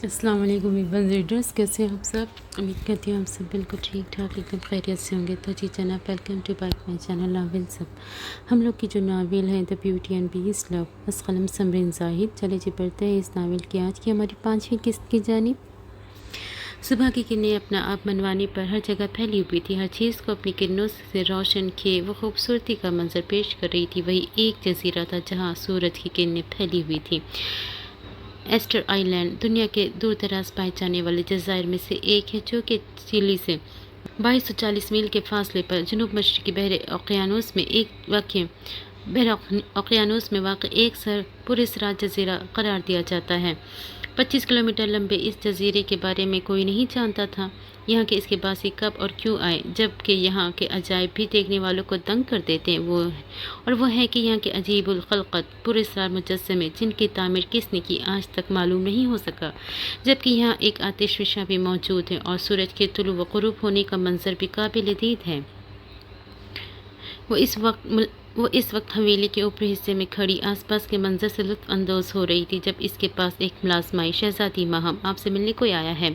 السلام علیکم even readers, کیسے ہیں آپ سب؟ امید کرتی ہوں آپ سب بالکل ٹھیک ٹھاک ایک دم خیریت سے ہوں گے۔ تو جی جناب، welcome to back my channel novel سب۔ ہم لوگ کی جو ناول ہے the beauty and beast love, بس قلم سمرین زاہد۔ چلے جی بڑھتے ہیں اس ناول کی آج کی ہماری 5ویں قسط کی جانب۔ صبح کی کرنیں اپنا آپ منوانے پر ہر جگہ پھیلی ہوئی تھی، ہر چیز کو اپنی کرنوں سے روشن کیے وہ خوبصورتی کا منظر پیش کر رہی تھی۔ وہی ایک جزیرہ تھا جہاں سورج کی کرنیں پھیلی ہوئی تھیں۔ ایسٹر آئی لینڈ دنیا کے دور دراز پائے جانے والے جزائر میں سے ایک ہے، جو کہ چلی سے 2240 میل کے فاصلے پر جنوب مشرقی بحر اوقیانوس میں واقع ایک پراسرار جزیرہ قرار دیا جاتا ہے۔ 25 کلومیٹر لمبے اس جزیرے کے بارے میں کوئی نہیں جانتا تھا، یہاں کے اس کے باسی کب اور کیوں آئے، جبکہ یہاں کے عجائب بھی دیکھنے والوں کو دنگ کر دیتے ہیں۔ وہ ہے کہ یہاں کے عجیب الخلقت پراسرار مجسمے، جن کی تعمیر کس نے کی آج تک معلوم نہیں ہو سکا، جبکہ یہاں ایک آتش فشاں بھی موجود ہے اور سورج کے طلوع و غروب ہونے کا منظر بھی قابل دید ہے۔ وہ اس وقت حویلی کے اوپری حصے میں کھڑی آس پاس کے منظر سے لطف اندوز ہو رہی تھی، جب اس کے پاس ایک ملازمہ شہزادی ماہم آپ سے ملنے کو آیا ہے۔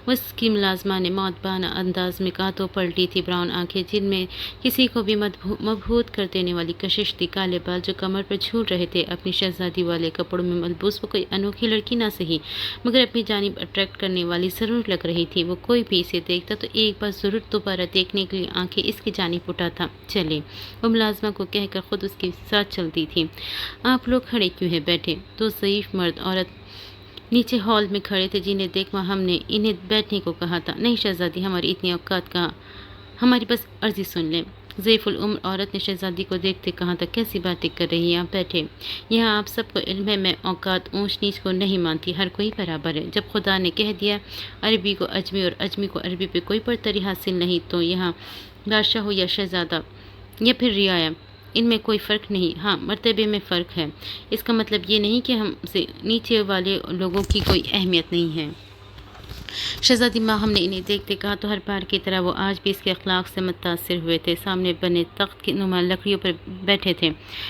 اس کی ملازمہ نے مؤدبانہ انداز میں کہا پلٹی تھی، براؤن آنکھیں جن میں کسی کو بھی مبہوت کر دینے والی کشش تھی، کالے بال جو کمر پر جھول رہے تھے۔ اپنی شہزادی والے کپڑوں میں ملبوس وہ کوئی انوکھی لڑکی نہ سہی، مگر اپنی جانب اٹریکٹ کرنے والی ضرور لگ رہی تھی۔ وہ کوئی بھی اسے دیکھتا تو ایک بار ضرور دوبارہ دیکھنے کے لیے آنکھیں اس کی جانب اٹھاتا۔ چلے، وہ ملازمہ کو کہہ کر خود اس کے ساتھ چلتی تھی۔ آپ لوگ کھڑے کیوں ہیں؟ بیٹھے۔ دو ضعیف مرد عورت نیچے ہال میں کھڑے تھے، جنہیں دیکھ ہم نے انہیں بیٹھنے کو کہا تھا۔ نہیں شہزادی، ہماری اتنی اوقات کہاں، ہماری بس عرضی سن لیں۔ ضعیف العمر عورت نے شہزادی کو دیکھتے کہا تھا، کیسی باتیں کر رہی ہیں آپ؟ بیٹھے۔ یہاں آپ سب کو علم ہے، میں اوقات اونچ نیچ کو نہیں مانتی، ہر کوئی برابر ہے۔ جب خدا نے کہہ دیا عربی کو اجمی اور اجمی کو عربی پہ کوئی برتری حاصل نہیں، تو یہاں بادشاہ ہو یا شہزادہ یا پھر رعایا، ان میں کوئی فرق نہیں۔ ہاں، مرتبے میں فرق ہے، اس کا مطلب یہ نہیں کہ ہم سے نیچے والے لوگوں کی کوئی اہمیت نہیں ہے۔ شہزادی ماہم نے انہیں دیکھتے کہا تو ہر بار کی طرح وہ آج بھی اس کے اخلاق سے متاثر ہوئے تھے۔ سامنے بنے تخت کی نما لکڑیوں پر بیٹھے تھے۔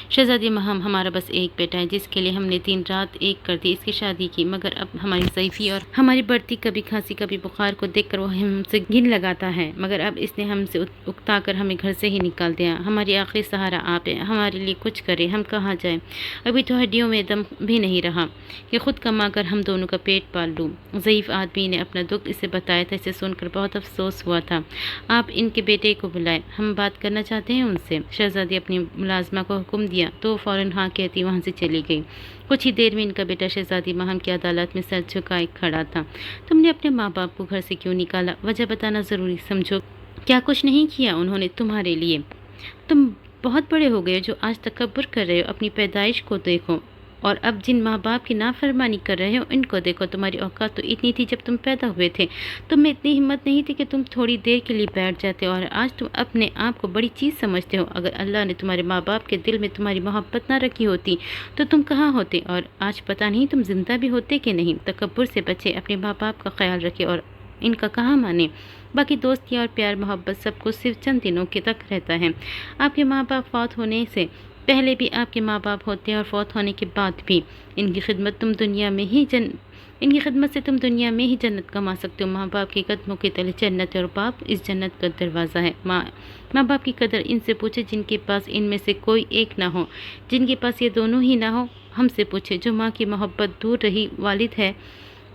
شہزادی ماہم، ہمارا بس ایک بیٹا ہے، جس کے لیے ہم نے دن رات ایک کر دی اس کی شادی کی، مگر اب ہماری ضعیفی اور ہماری بڑھتی کبھی کھانسی کبھی بخار کو دیکھ کر وہ ہم سے گھن لگاتا ہے، مگر اب اس نے ہم سے اکتا کر ہمیں گھر سے ہی نکال دیا۔ ہماری آخری سہارا آپ ہے، ہمارے لیے کچھ کرے، ہم کہاں جائیں؟ ابھی تو ہڈیوں میں دم بھی نہیں رہا کہ خود کما کر ہم دونوں کا پیٹ پال لوں۔ ضعیف آدمی نے اپنا دکھ اسے بتایا تھا، اسے سن کر بہت افسوس ہوا تھا۔ آپ ان کے بیٹے کو بلائیں، ہم بات کرنا چاہتے ہیں ان سے۔ شہزادی اپنی ملازمہ کو حکم دیا تو فوراً ہاں کہتی وہاں سے چلی گئی۔ کچھ ہی دیر میں ان کا بیٹا شہزادی ماہم کی عدالت میں سر جھکائے کھڑا تھا۔ تم نے اپنے ماں باپ کو گھر سے کیوں نکالا؟ وجہ بتانا ضروری سمجھو۔ کیا کچھ نہیں کیا انہوں نے تمہارے لیے؟ تم بہت بڑے ہو گئے جو آج تکبر کر رہے ہو، اپنی پیدائش کو دیکھو، اور اب جن ماں باپ کی نافرمانی کر رہے ہو ان کو دیکھو۔ تمہاری اوقات تو اتنی تھی جب تم پیدا ہوئے تھے، تم میں اتنی ہمت نہیں تھی کہ تم تھوڑی دیر کے لیے بیٹھ جاتے، اور آج تم اپنے آپ کو بڑی چیز سمجھتے ہو۔ اگر اللہ نے تمہارے ماں باپ کے دل میں تمہاری محبت نہ رکھی ہوتی تو تم کہاں ہوتے، اور آج پتہ نہیں تم زندہ بھی ہوتے کہ نہیں۔ تکبر سے بچے، اپنے ماں باپ کا خیال رکھے اور ان کا کہاں مانے۔ باقی دوستی اور پیار محبت سب کو صرف چند دنوں کے تک رہتا ہے۔ آپ کے ماں باپ فوت ہونے سے پہلے بھی آپ کے ماں باپ ہوتے ہیں اور فوت ہونے کے بعد بھی۔ ان کی خدمت سے تم دنیا میں ہی جنت کما سکتے ہو۔ ماں باپ کے قدموں کے تلے جنت ہے اور باپ اس جنت کا دروازہ ہے۔ ماں باپ کی قدر ان سے پوچھے جن کے پاس ان میں سے کوئی ایک نہ ہو، جن کے پاس یہ دونوں ہی نہ ہو ہم سے پوچھے۔ جو ماں کی محبت دور رہی والد ہے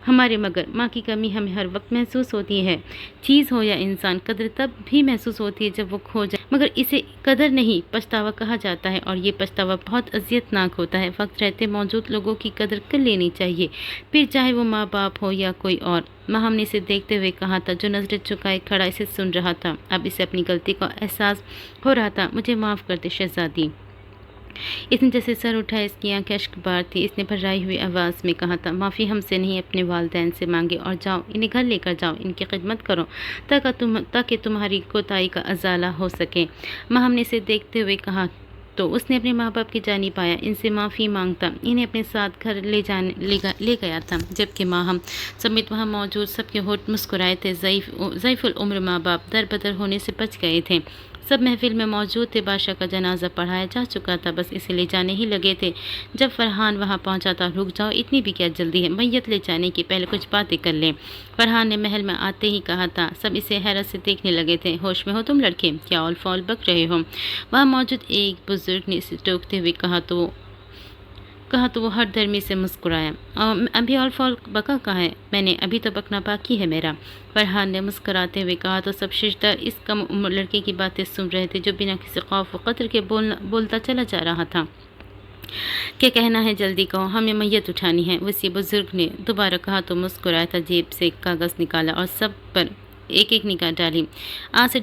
ہمارے، مگر ماں کی کمی ہمیں ہر وقت محسوس ہوتی ہے۔ چیز ہو یا انسان، قدر تب بھی محسوس ہوتی ہے جب وہ کھو جائے، مگر اسے قدر نہیں پچھتاوا کہا جاتا ہے، اور یہ پچھتاوا بہت اذیت ناک ہوتا ہے۔ وقت رہتے موجود لوگوں کی قدر کر لینی چاہیے، پھر چاہے وہ ماں باپ ہو یا کوئی اور۔ ماہم نے اسے دیکھتے ہوئے کہا تھا، جو نظریں چکائے کھڑا اسے سن رہا تھا۔ اب اسے اپنی غلطی کا احساس ہو رہا تھا۔ مجھے معاف کر دے شہزادی۔ اس نے جیسے سر اٹھایا، اس کی آنکھیں اشک بار تھی۔ اس نے بھرائی ہوئی آواز میں کہا تھا، معافی ہم سے نہیں اپنے والدین سے مانگے، اور جاؤ انہیں گھر لے کر جاؤ، ان کی خدمت کرو تاکہ تمہاری کوتاہی کا ازالہ ہو سکے۔ ماہم نے اسے دیکھتے ہوئے کہا تو اس نے اپنے ماں باپ کی جانب آیا، ان سے معافی مانگتا انہیں اپنے ساتھ گھر لے گیا تھا، جبکہ ماہم سمیت وہاں موجود سب کے ہونٹ مسکرائے تھے۔ ضعیف العمر ماں باپ در بدر ہونے سے بچ گئے تھے۔ सब महफिल में मौजूद थे। बादशाह का जनाजा पढ़ाया जा चुका था, बस इसे ले जाने ही लगे थे जब फरहान वहाँ पहुँचा था। रुक जाओ, इतनी भी क्या जल्दी है, मैयत ले जाने की पहले कुछ बातें कर लें, फरहान ने महल में आते ही कहा था। सब इसे हैरत से देखने लगे थे। होश में हो तुम लड़के, क्या ऑल फॉल बक रहे हो? वहाँ मौजूद एक बुजुर्ग ने इसे टोकते हुए कहा तो वो हर धर्मी से मुस्कुराया। अभी ऑल फॉल बका कहाँ है? मैंने अभी तो बकना बाकी है मेरा, फरहान ने मुस्कुराते हुए कहा। तो सब शिशदार इस कम उम्र लड़के की बातें सुन रहे थे जो बिना किसी खौफ व कतर के बोलता चला जा रहा था। क्या कहना है, जल्दी कहो, हमें मैयत उठानी है, उसी बुजुर्ग ने दोबारा कहा तो मुस्कुराया था। जेब से कागज़ निकाला और सब पर एक एक निगाह डाली। आज से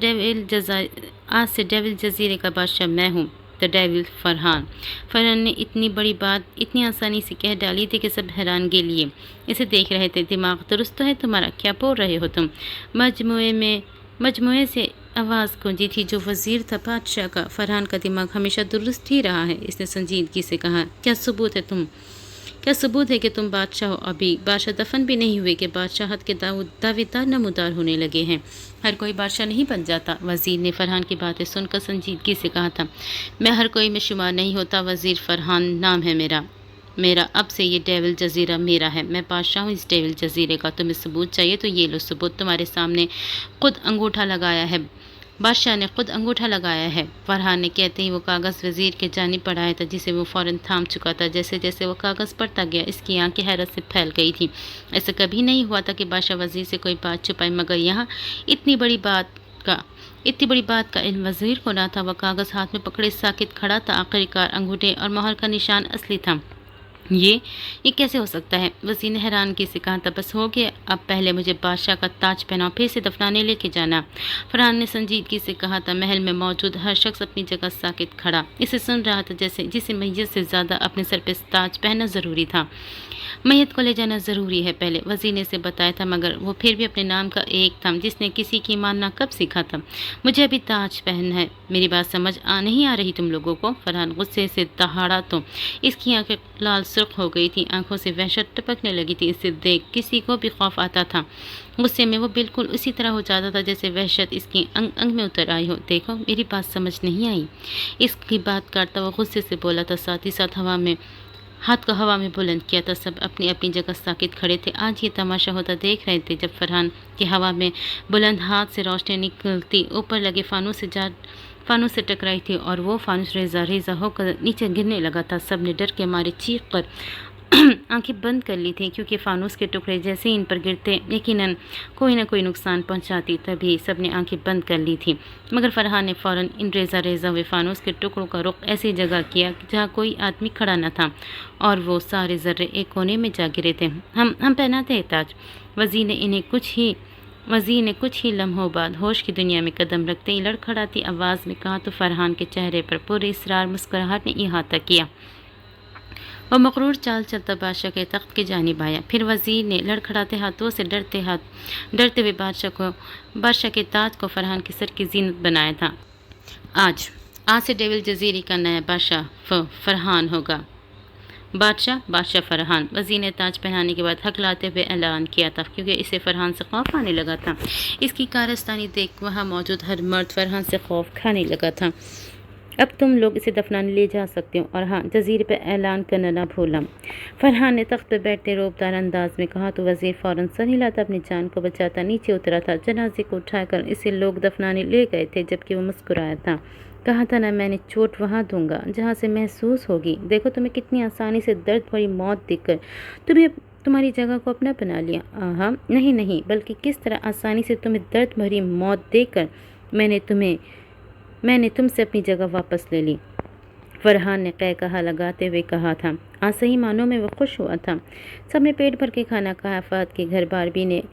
डेविल जजीरे का बादशाह मैं हूँ, द डेविल फरहान। फरहान ने इतनी बड़ी बात इतनी आसानी से कह डाली थी कि सब हैरानगी लिए इसे देख रहे थे। दिमाग दुरुस्त तो है तुम्हारा, क्या बोल रहे हो तुम? मजमुए से आवाज़ गूंजी थी जो वजीर था बादशाह का। फरहान का दिमाग हमेशा दुरुस्त ही रहा है, इसने संजीदगी से कहा। क्या सबूत है कि तुम बादशाह हो? अभी बादशाह दफन भी नहीं हुए कि बादशाहत के दावेदार नमूदार होने लगे हैं। हर कोई बादशाह नहीं बन जाता, वजीर ने फरहान की बातें सुनकर संजीदगी से कहा था। मैं हर कोई में शुमार नहीं होता, वजीर फरहान नाम है मेरा अब से ये डेविल जजीरा मेरा है, मैं बादशाह हूँ इस डेविल जजीरे का। तुम्हें सबूत चाहिए तो ये लो सबूत, तुम्हारे सामने खुद अंगूठा लगाया है, बादशाह ने खुद अंगूठा लगाया है। फरहान ने कहते ही वो कागज़ वजीर के जानिब पढ़ाया था, जिसे वो फ़ौरन थाम चुका था। जैसे जैसे वो कागज़ पढ़ता गया इसकी आंखें हैरत से फैल गई थी। ऐसा कभी नहीं हुआ था कि बादशाह वजीर से कोई बात छुपाए, मगर यहाँ इतनी बड़ी बात का इल्म वजीर को ना था। वह कागज़ हाथ में पकड़े साकित खड़ा था। आखिरकार अंगूठे और मोहर का निशान असली था। ये कैसे हो सकता है? वज़ीर ने हैरानगी से कहा था। बस हो गया, अब पहले मुझे बादशाह का ताज पहनाओ, फिर से दफनाने लेके जाना, फरहान ने संजीदगी से कहा था। महल में मौजूद हर शख्स अपनी जगह साकित खड़ा इसे सुन रहा था, जिसे मैयत से ज़्यादा अपने सर पे ताज पहनना ज़रूरी था। मैयत को ले जाना ज़रूरी है पहले, वज़ीर ने इसे बताया था, मगर वो फिर भी अपने नाम का एक था जिसने किसी की मानना कब सीखा था। मुझे अभी ताज पहनना है, मेरी बात समझ नहीं आ रही तुम लोगों को? फरहान गुस्से से दहाड़ा तो इसकी आंखें लाल सुर्ख हो गई थी, आंखों से वहशत टपकने लगी थी। इसे देख किसी को भी खौफ आता था। गुस्से में वो बिल्कुल उसी तरह हो जाता था जैसे वहशत इसकी अंग अंग में उतर आई हो। देखो, मेरी बात समझ नहीं आई, इसकी बात करता वो गुस्से से बोला था। साथ ही साथ हाथ को हवा में बुलंद किया था। सब अपनी अपनी जगह साकित खड़े थे। आज ये तमाशा होता देख रहे थे जब फरहान की हवा में बुलंद हाथ से रोशनी निकलती ऊपर लगे फानूस से टकराई थी और वो फानूस रेजा रेजा होकर नीचे गिरने लगा था। सब ने डर के मारे चीख कर आंखें बंद कर ली थी, क्योंकि फानूस के टुकड़े जैसे इन पर गिरते यकीनन कोई ना कोई नुकसान पहुंचाती। तभी सब ने आंखें बंद कर ली थी, मगर फरहान ने फ़ौरन इन रेजा रेजा हुए फानूस के टुकड़ों का रुख ऐसी जगह किया जहाँ कोई आदमी खड़ा न था, और वो सारे ज़र्रे एक कोने में जा गिरे थे। हम पहनाते हैं ताज, वज़ीर ने कुछ ही लम्हों बाद होश की दुनिया में कदम रखते ही लड़खड़ाती आवाज़ में कहा तो फरहान के चेहरे पर पूरे इसरार मुस्कुराहट ने अहाता किया। वह मकरूर चाल चलता बादशाह के तख्त की जानिब आया। फिर वज़ीर ने लड़खड़ाते हाथों से डरते हुए बादशाह के ताज को फरहान के सर की जीनत बनाया था। आज से डेविल जजीरे का नया बादशाह फरहान होगा। बादशाह फरहान, वज़ीर ने ताज पहनाने के बाद हकलाते हुए ऐलान किया था, क्योंकि इसे फरहान से खौफ आने लगा था। इसकी कारस्तानी देख वहाँ मौजूद हर मर्द फरहान से खौफ खाने लगा था। अब तुम लोग इसे दफनाने ले जा सकते हो, और हाँ, जजीरे पर ऐलान करना ना भूलना, फरहान ने तख्त पर बैठते रोबदार अंदाज में कहा तो वज़ीर फ़ौरन सर हिलाता अपनी जान को बचाता नीचे उतरा था। जनाजे को उठाकर इसे लोग दफनाने ले गए थे, जबकि वो मुस्कुराया था। कहा था ना, मैंने चोट वहाँ दूंगा जहाँ से महसूस होगी। देखो, तुम्हें कितनी आसानी से दर्द भरी मौत देखकर तुम्हारी जगह को अपना बना लिया। हाँ, नहीं, बल्कि किस तरह आसानी से तुम्हें दर्द भरी मौत देकर मैंने तुमसे अपनी जगह वापस ले ली, फरहान ने कहा लगाते हुए कहा था। आज सही मानों में वो खुश हुआ था। सबने पेट भर के खाना खाया। फहद के घर बारबी ने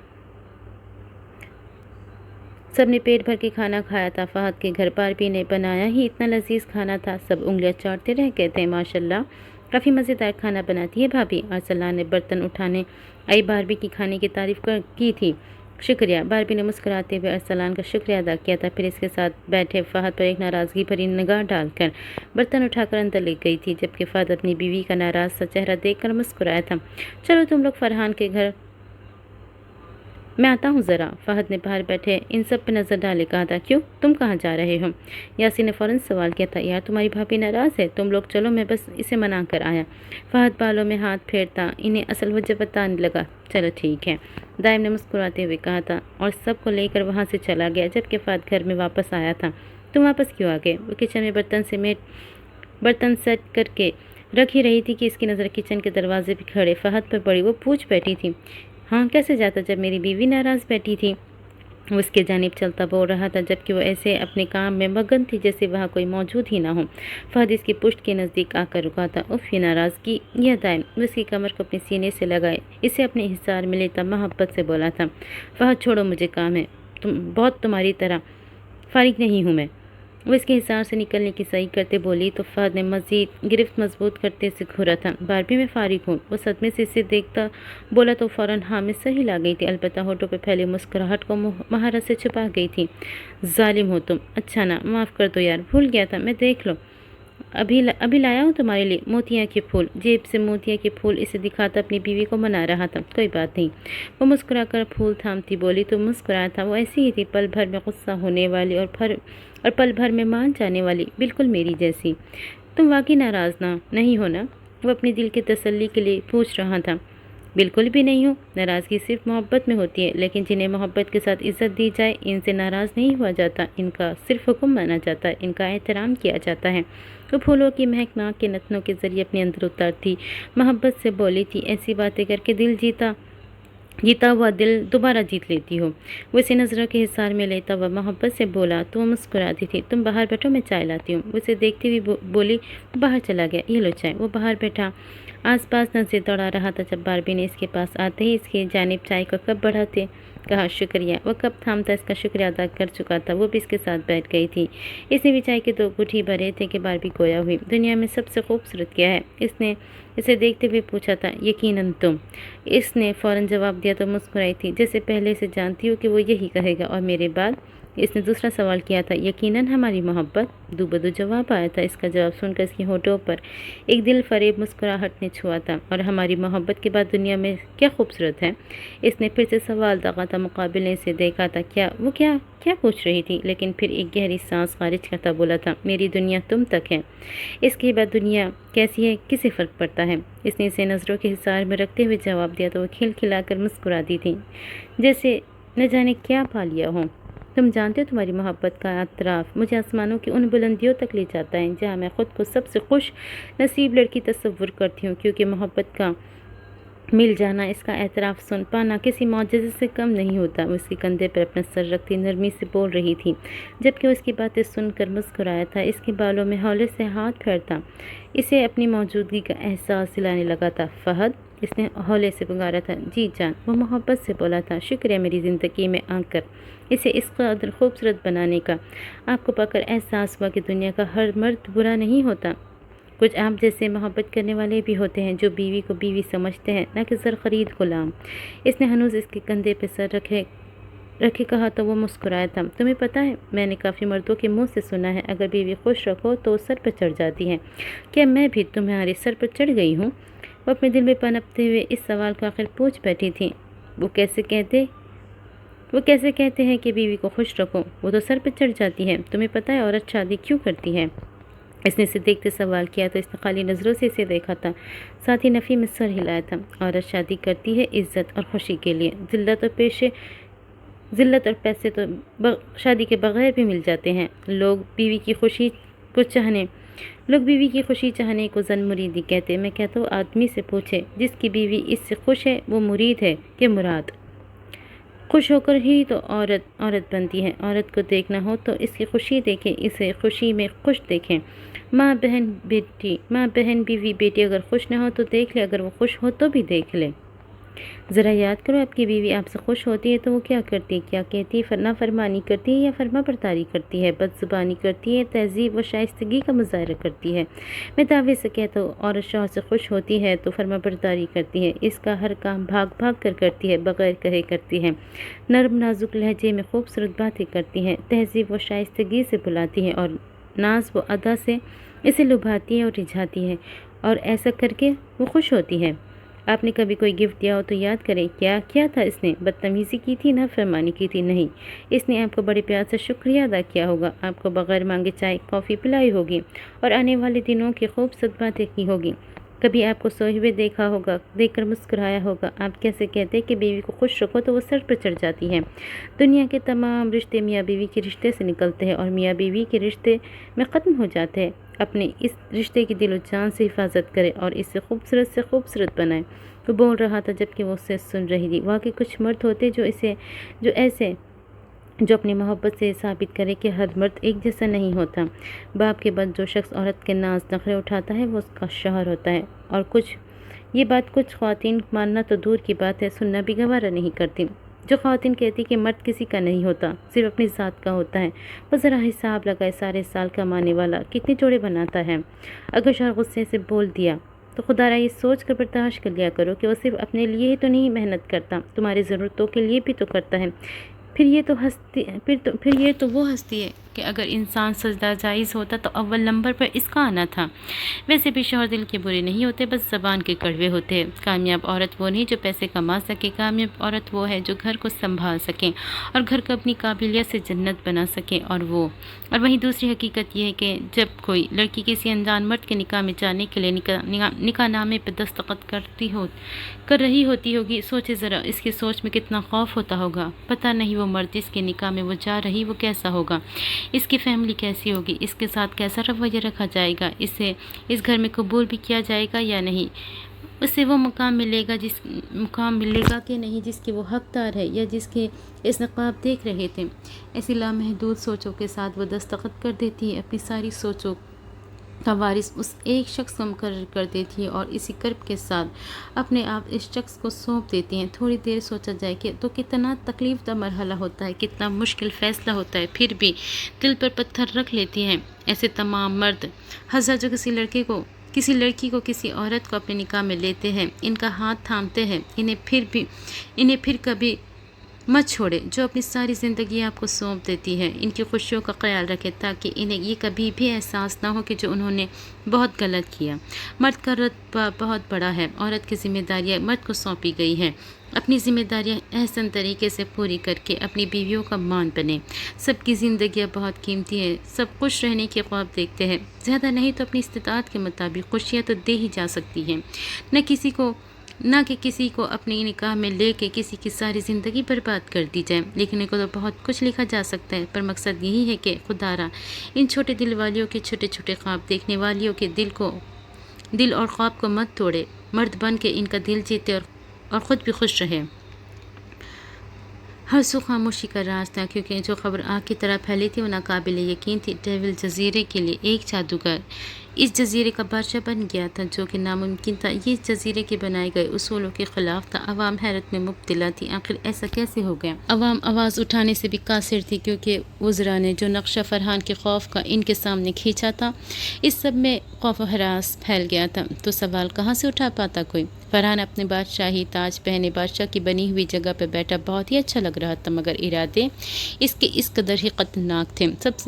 सबने पेट भर के खाना खाया था। फहद के घर बारबी ने बनाया ही इतना लजीज खाना था, सब उंगलियां चाटते रह गए थे। माशाल्लाह, काफ़ी मज़ेदार खाना बनाती है भाभी। अरसलान ने बर्तन उठाने आई बारबी की खाने की तारीफ़ की थी। शुक्रिया, बारबी ने मुस्कुराते हुए अरसलान का शुक्रिया अदा किया था। फिर इसके साथ बैठे फहद पर एक नाराज़गी भरी निगाह डालकर बर्तन उठाकर अंदर ले गई थी, जबकि फहद अपनी बीवी का नाराज़ सा चेहरा देखकर मुस्कुराया था। चलो तुम लोग फरहान के घर मैं आता हूँ ज़रा। फहद ने बाहर बैठे इन सब पे नज़र डाले कहा था। क्यों, तुम कहाँ जा रहे हो? यासीन ने फ़ौरन सवाल किया था। यार तुम्हारी भाभी नाराज़ है, तुम लोग चलो, मैं बस इसे मना कर आया। फहद बालों में हाथ फेरता इन्हें असल वजह बताने लगा। चलो ठीक है, दाइम ने मुस्कुराते हुए कहा था और सबको लेकर वहाँ से चला गया। जबकि फहद घर में वापस आया था। तुम वापस क्यों आ गए? वो किचन में बर्तन सेट करके रख ही रही थी कि इसकी नज़र किचन के दरवाजे पे खड़े फहद पर पड़ी। वो पूछ बैठी थी। हाँ कैसे जाता जब मेरी बीवी नाराज़ बैठी थी? वो उसके जानिब चलता बोल रहा था जबकि वो ऐसे अपने काम में मगन थी जैसे वहाँ कोई मौजूद ही ना हो। फहद इसकी पुश्त के नज़दीक आकर रुका था। उफ, ये नाराज़गी, यह दाइम। वो उसकी कमर को अपने सीने से लगाए इसे अपने हिसार में लेता मोहब्बत से बोला था। फहद छोड़ो, मुझे काम है, तुम्हारी तरह फारिग नहीं हूँ मैं। वो इसके हिसार से निकलने की सही करते बोली तो फहद ने मज़ीद गिरफ्त मजबूत करते से घूरा था। बारबी में फारिग हूँ। वो सदमे से इसे देखता बोला तो फ़ौरन हाँ में सही ला गई थी। अलबत्ता होठों पे फैली मुस्कुराहट को महारत से छुपा गई थी। जालिम हो तुम। अच्छा ना, माफ़ कर दो यार, भूल गया था मैं, देख लो अभी लाया हूँ तुम्हारे लिए मोतिया के फूल। जेब से मोतिया के फूल इसे दिखाता अपनी बीवी को मना रहा था। कोई बात नहीं, वो मुस्कुराकर फूल थामती बोली। तो मुस्कुराया था, वो ऐसी ही थी, पल भर में गुस्सा होने वाली और पल भर में मान जाने वाली, बिल्कुल मेरी जैसी। तुम वाकई नाराज़ ना नहीं हो ना? वो अपने दिल की तसल्ली के लिए पूछ रहा था। बिल्कुल भी नहीं हूँ। नाराज़गी सिर्फ मोहब्बत में होती है, लेकिन जिन्हें मोहब्बत के साथ इज़्ज़त दी जाए इनसे नाराज़ नहीं हुआ जाता, इनका सिर्फ हुक्म माना जाता है, इनका एहतराम किया जाता है। वो फूलों की महक नाक के नथनों के ज़रिए अपने अंदर उतारती मोहब्बत से बोली थी। ऐसी बातें करके दिल जीता हुआ दिल दोबारा जीत लेती हो। वो इसे नज़रों के हिसार में लेता हुआ मोहब्बत से बोला तो वो मुस्कुराती थी। तुम बाहर बैठो, मैं चाय लाती हूँ। वो इसे देखती हुई बोली। बाहर चला गया। ये लो चाय। वो बाहर बैठा आसपास नजर दौड़ा रहा था जब बारबी ने इसके पास आते ही इसकी जानिब चाय का कप बढ़ाते कहा शुक्रिया। वो कप थामता इसका शुक्रिया अदा कर चुका था। वो भी इसके साथ बैठ गई थी। इसने भी चाय के 2 घूंट ही भरे थे कि बारबी गोया हुई। दुनिया में सबसे खूबसूरत क्या है? इसने इसे देखते हुए पूछा था। यकीनन तुम। इसने फ़ौरन जवाब दिया तो मुस्कुराई थी जैसे पहले से जानती हो कि वो यही कहेगा। और मेरे बाद इसने दूसरा सवाल किया था। यकीनन हमारी मोहब्बत। दूबदू जवाब आया था। इसका जवाब सुनकर इसके होठों पर एक दिल फरेब मुस्कुराहट ने छुआ था। और हमारी मोहब्बत के बाद दुनिया में क्या खूबसूरत है? इसने फिर से सवाल दागा था। मुकाबले से देखा था। क्या पूछ रही थी, लेकिन फिर एक गहरी सांस खारिज करता बोला था। मेरी दुनिया तुम तक है, इसके बाद दुनिया कैसी है किसे फ़र्क पड़ता है? इसने इसे नज़रों के हिसार में रखते हुए जवाब दिया तो वो खिलखिलाकर मुस्कुराती थी जैसे न जाने क्या पा लिया हो। तुम जानते हो तुम्हारी मोहब्बत का एतराफ़ मुझे आसमानों की उन बुलंदियों तक ले जाता है जहाँ मैं ख़ुद को सबसे खुश नसीब लड़की तस्वुर करती हूँ, क्योंकि मोहब्बत का मिल जाना, इसका एतराफ़ सुन पाना किसी मौजज़े से कम नहीं होता। वो उसके कंधे पर अपना सर रखती नरमी से बोल रही थी जबकि वो इसकी बातें सुनकर मुस्कुराया था। इसके बालों में हौले से हाथ फेरता इसे अपनी मौजूदगी का एहसास दिलाने लगा था। फहद, इसने हौले से पुकारा था। जी जान, वो मोहब्बत से बोला था। शुक्रिया मेरी ज़िंदगी में आकर इसे इस कदर खूबसूरत बनाने का। आपको पाकर एहसास हुआ कि दुनिया का हर मर्द बुरा नहीं होता। कुछ आप जैसे मोहब्बत करने वाले भी होते हैं जो बीवी को बीवी समझते हैं, न कि ज़र ख़रीद गुलाम। इसने हनूज़ इसके कंधे पर सर रखे कहा तो वो मुस्कुराया था। तुम्हें पता है, मैंने काफ़ी मर्दों के मुंह से सुना है अगर बीवी खुश रखो तो सर पर चढ़ जाती है। क्या मैं भी तुम्हारे सर पर चढ़ गई हूँ? वो अपने दिल में पनपते हुए इस सवाल को आखिर पूछ बैठी थी। वो कैसे कहते हैं कि बीवी को खुश रखो, वो तो सर पर चढ़ जाती है। तुम्हें पता है औरत शादी क्यों करती है? इसने इसे देखते सवाल किया तो इसने खाली नज़रों से इसे देखा था, साथ ही नफ़ी में सर हिलाया था। औरत शादी करती है इज़्ज़त और खुशी के लिए। ज़िल्लत और पैसे तो शादी के बगैर भी मिल जाते हैं। लोग बीवी की खुशी चाहने को जन मुरीदी कहते। मैं कहता हूँ आदमी से पूछे जिसकी बीवी इससे खुश है वो मुरीद है कि मुराद। खुश होकर ही तो औरत बनती है। औरत को देखना हो तो इसकी खुशी देखें, इसे खुशी में खुश देखें। माँ बहन बीवी बेटी अगर खुश ना हो तो देख ले, अगर वो खुश हो तो भी देख ले। ज़रा याद करो, आपकी बीवी आपसे खुश होती है तो वो क्या करती है, क्या कहती है? नाफरमानी करती है या फर्माबरदारी करती है, बदज़ुबानी करती है, तहज़ीब व शाइस्तगी का मुज़ाहरा करती है? मैं दावे से कहता हूँ औरत शौहर से खुश होती है तो फर्माबरदारी करती है। इसका हर काम भाग कर करती है, बग़ैर कहे करती है। नरम नाजुक लहजे में खूबसूरत बातें करती है, तहज़ीब व शाइस्तगी से बुलाती है और नाज व अदा से इसे लुभाती है और रिझाती है, और ऐसा करके वो खुश होती है। آپ نے کبھی کوئی گفٹ دیا ہو تو یاد کریں کیا کیا تھا اس نے؟ بدتمیزی کی تھی، نافرمانی کی تھی؟ نہیں، اس نے آپ کو بڑے پیار سے شکریہ ادا کیا ہوگا، آپ کو بغیر مانگے چائے کافی پلائی ہوگی اور آنے والے دنوں کی خوبصورت باتیں کی ہوگی۔ کبھی آپ کو سوئے ہوئے دیکھا ہوگا، دیکھ کر مسکرایا ہوگا۔ آپ کیسے کہتے ہیں کہ بیوی کو خوش رکھو تو وہ سر پر چڑھ جاتی ہے۔ دنیا کے تمام رشتے میاں بیوی کے رشتے سے نکلتے ہیں اور میاں بیوی کے رشتے میں ختم ہو جاتے ہیں۔ اپنے اس رشتے کی دل و جان سے حفاظت کرے اور اسے خوبصورت بنائے۔ وہ بول رہا تھا جبکہ وہ اسے سن رہی تھی۔ واقعی کچھ مرد ہوتے جو اپنی محبت سے ثابت کرے کہ ہر مرد ایک جیسا نہیں ہوتا۔ باپ کے بعد جو شخص عورت کے ناز نخرے اٹھاتا ہے وہ اس کا شوہر ہوتا ہے، اور یہ بات کچھ خواتین ماننا تو دور کی بات ہے، سننا بھی گوارا نہیں کرتی۔ جو خواتین کہتی کہ مرد کسی کا نہیں ہوتا، صرف اپنی ذات کا ہوتا ہے، وہ ذرا حساب لگائے سارے سال کمانے والا کتنے جوڑے بناتا ہے۔ اگر شوہر غصے سے بول دیا تو خدا را یہ سوچ کر برداشت کر لیا کرو کہ وہ صرف اپنے لیے ہی تو نہیں محنت کرتا، تمہاری ضرورتوں کے لیے بھی تو کرتا ہے۔ پھر یہ تو وہ ہستی ہے کہ اگر انسان سجدہ جائز ہوتا تو اول نمبر پر اس کا آنا تھا۔ ویسے بھی شوہر دل کے برے نہیں ہوتے، بس زبان کے کڑوے ہوتے ہیں۔ کامیاب عورت وہ نہیں جو پیسے کما سکے، کامیاب عورت وہ ہے جو گھر کو سنبھال سکے اور گھر کو اپنی قابلیت سے جنت بنا سکے۔ اور وہیں دوسری حقیقت یہ ہے کہ جب کوئی لڑکی کسی انجان مرد کے نکاح میں جانے کے لیے نکاح نامے پہ دستخط کر رہی ہوتی ہوگی، سوچے ذرا اس کی سوچ میں کتنا خوف ہوتا ہوگا۔ پتہ نہیں وہ مرد جس کے نکاح میں وہ جا رہی وہ کیسا ہوگا، اس کی فیملی کیسی ہوگی، اس کے ساتھ کیسا رویہ رکھا جائے گا، اسے اس گھر میں قبول بھی کیا جائے گا یا نہیں، اسے وہ مقام ملے گا کہ نہیں جس کے وہ حقدار ہے یا جس کے اس نقاب دیکھ رہے تھے۔ ایسی لامحدود سوچوں کے ساتھ وہ دستخط کر دیتی ہے، اپنی ساری سوچوں کا وارث اس ایک شخص کو مقرر کر دیتی ہے اور اسی کرب کے ساتھ اپنے آپ اس شخص کو سونپ دیتی ہیں۔ تھوڑی دیر سوچا جائے کہ تو کتنا تکلیف دہ مرحلہ ہوتا ہے، کتنا مشکل فیصلہ ہوتا ہے، پھر بھی دل پر پتھر رکھ لیتی ہیں۔ ایسے تمام مرد حضرت جو کسی لڑکی کو کسی عورت کو اپنے نکاح میں لیتے ہیں، ان کا ہاتھ تھامتے ہیں، انہیں پھر کبھی مت چھوڑے، جو اپنی ساری زندگی آپ کو سونپ دیتی ہے۔ ان کی خوشیوں کا خیال رکھے تاکہ انہیں یہ کبھی بھی احساس نہ ہو کہ جو انہوں نے بہت غلط کیا۔ مرد کا رتبہ بہت بڑا ہے، عورت کی ذمہ داریاں مرد کو سونپی گئی ہیں۔ اپنی ذمہ داریاں احسن طریقے سے پوری کر کے اپنی بیویوں کا مان بنے۔ سب کی زندگیاں بہت قیمتی ہیں، سب خوش رہنے کے خواب دیکھتے ہیں، زیادہ نہیں تو اپنی استطاعت کے مطابق خوشیاں تو دے ہی جا سکتی ہیں، نہ کہ کسی کو اپنی نکاح میں لے کے کسی کی ساری زندگی برباد کر دی جائے۔ لکھنے کو تو بہت کچھ لکھا جا سکتا ہے، پر مقصد یہی ہے کہ خدا را ان چھوٹے دل والیوں کے چھوٹے چھوٹے خواب دیکھنے والیوں کے دل اور خواب کو مت توڑے، مرد بن کے ان کا دل جیتے اور خود بھی خوش رہے۔ ہر سو خاموشی کا راز تھا، کیونکہ جو خبر آگ کی طرح پھیلی تھی وہ ناقابل یقین تھی۔ ڈیول جزیرے کے لیے ایک جادوگر اس جزیرے کا بادشاہ بن گیا تھا، جو کہ ناممکن تھا۔ یہ اس جزیرے کے بنائے گئے اصولوں کے خلاف تھا۔ عوام حیرت میں مبتلا تھی، آخر ایسا کیسے ہو گیا؟ عوام آواز اٹھانے سے بھی قاصر تھی، کیونکہ وزراء نے جو نقشہ فرحان کے خوف کا ان کے سامنے کھینچا تھا، اس سب میں خوف و ہراس پھیل گیا تھا، تو سوال کہاں سے اٹھا پاتا کوئی؟ فرحان اپنے بادشاہی تاج پہنے بادشاہ کی بنی ہوئی جگہ پہ بیٹھا بہت ہی اچھا لگ رہا تھا، مگر ارادے اس کے اس قدر ہی خطرناک تھے۔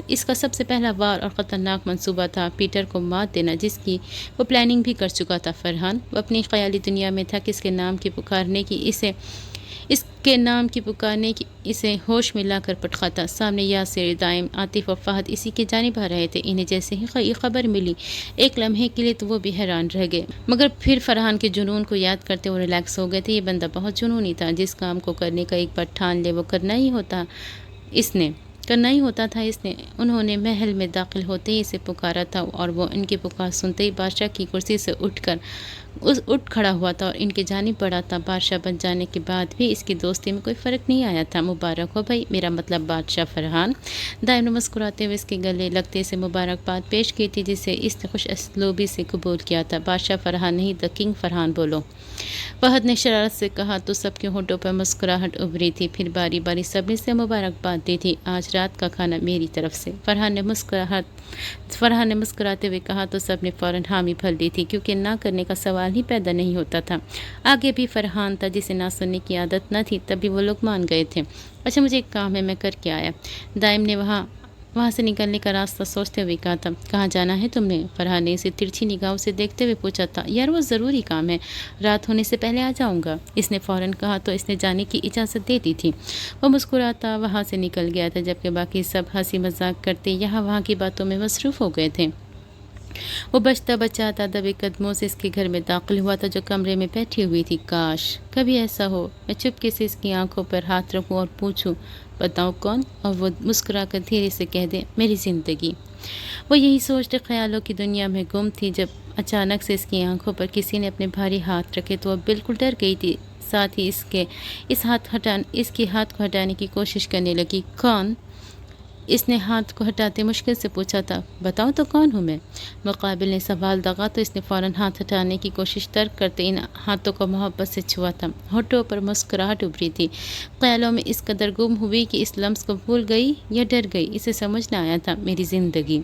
اس کا سب سے پہلا وار اور خطرناک منصوبہ تھا پیٹر کو مات دینا، جس کی وہ پلاننگ بھی کر چکا تھا۔ فرحان وہ اپنی خیالی دنیا میں تھا کہ اس کے نام کی پکارنے کی اسے ہوش میں لا کر پٹخا تھا۔ سامنے یاسر، دائم، عاطف و فہد اسی کی جانب آ رہے تھے۔ انہیں جیسے ہی یہ خبر ملی، ایک لمحے کے لیے تو وہ بھی حیران رہ گئے، مگر پھر فرحان کے جنون کو یاد کرتے وہ ریلیکس ہو گئے تھے۔ یہ بندہ بہت جنونی تھا، جس کام کو کرنے کا ایک بار ٹھان لے وہ کرنا ہی ہوتا تھا۔ انہوں نے محل میں داخل ہوتے ہی اسے پکارا تھا، اور وہ ان کی پکار سنتے ہی بادشاہ کی کرسی سے اٹھ کھڑا ہوا تھا اور ان کی جانب بڑھا تھا۔ بادشاہ بن جانے کے بعد بھی اس کی دوستی میں کوئی فرق نہیں آیا تھا۔ مبارک ہو بھائی، میرا مطلب بادشاہ فرحان۔ دائم نے مسکراتے ہوئے اس کے گلے لگتے سے مبارکباد پیش کی تھی، جسے اس نے خوش اسلوبی سے قبول کیا تھا۔ بادشاہ فرحان نہیں، دی کنگ فرحان بولو، فہد نے شرارت سے کہا، تو سب کے ہونٹوں پر مسکراہٹ ابھری تھی، پھر باری باری سب نے سے مبارکباد دی تھی۔ آج رات کا کھانا میری طرف سے، فرحان نے مسکراتے ہوئے کہا، تو سب نے فوراً حامی بھر دی تھی، کیونکہ نہ کرنے کا سوال ہی پیدا نہیں ہوتا تھا۔ آگے بھی فرحان تھا، جسے نہ سننے کی عادت نہ تھی، تب بھی وہ لوگ مان گئے تھے۔ اچھا مجھے ایک کام ہے، میں کر کے آیا۔ دائم نے وہاں वहाँ से निकलने का रास्ता सोचते हुए कहा था, कहाँ जाना है तुमने? फरहान ने इसे तिरछी निगाहों से देखते हुए पूछा था। यार वो ज़रूरी काम है, रात होने से पहले आ जाऊँगा, इसने फ़ौरन कहा तो इसने जाने की इजाज़त दे दी थी। वो मुस्कुराता वहाँ से निकल गया था, जबकि बाकी सब हंसी मजाक करते यहाँ वहाँ की बातों में मसरूफ़ हो गए थे। वो बचता बचाता दबे कदमों से इसके घर में दाखिल हुआ था, जो कमरे में बैठी हुई थी। काश कभी ऐसा हो मैं चुपके से इसकी आंखों पर हाथ रखूं और पूछूं, बताओ कौन? और वो मुस्कुराकर धीरे से कह दे, मेरी ज़िंदगी। वो यही सोचते ख्यालों की दुनिया में गुम थी जब अचानक से इसकी आंखों पर किसी ने अपने भारी हाथ रखे तो वह बिल्कुल डर गई थी। साथ ही इसके हाथ को हटाने की कोशिश करने लगी। कौन? इसने हाथ को हटाते मुश्किल से पूछा था। बताओ तो कौन हूँ मैं? मुकाबिल ने सवाल दगा तो इसने फ़ौरन हाथ हटाने की कोशिश तर्क करते इन हाथों को मोहब्बत से छुआ था। होठों पर मुस्कुराहट उभरी थी। ख्यालों में इस कदर गुम हुई कि इस लम्स को भूल गई या डर गई, इसे समझ न आया था। मेरी ज़िंदगी,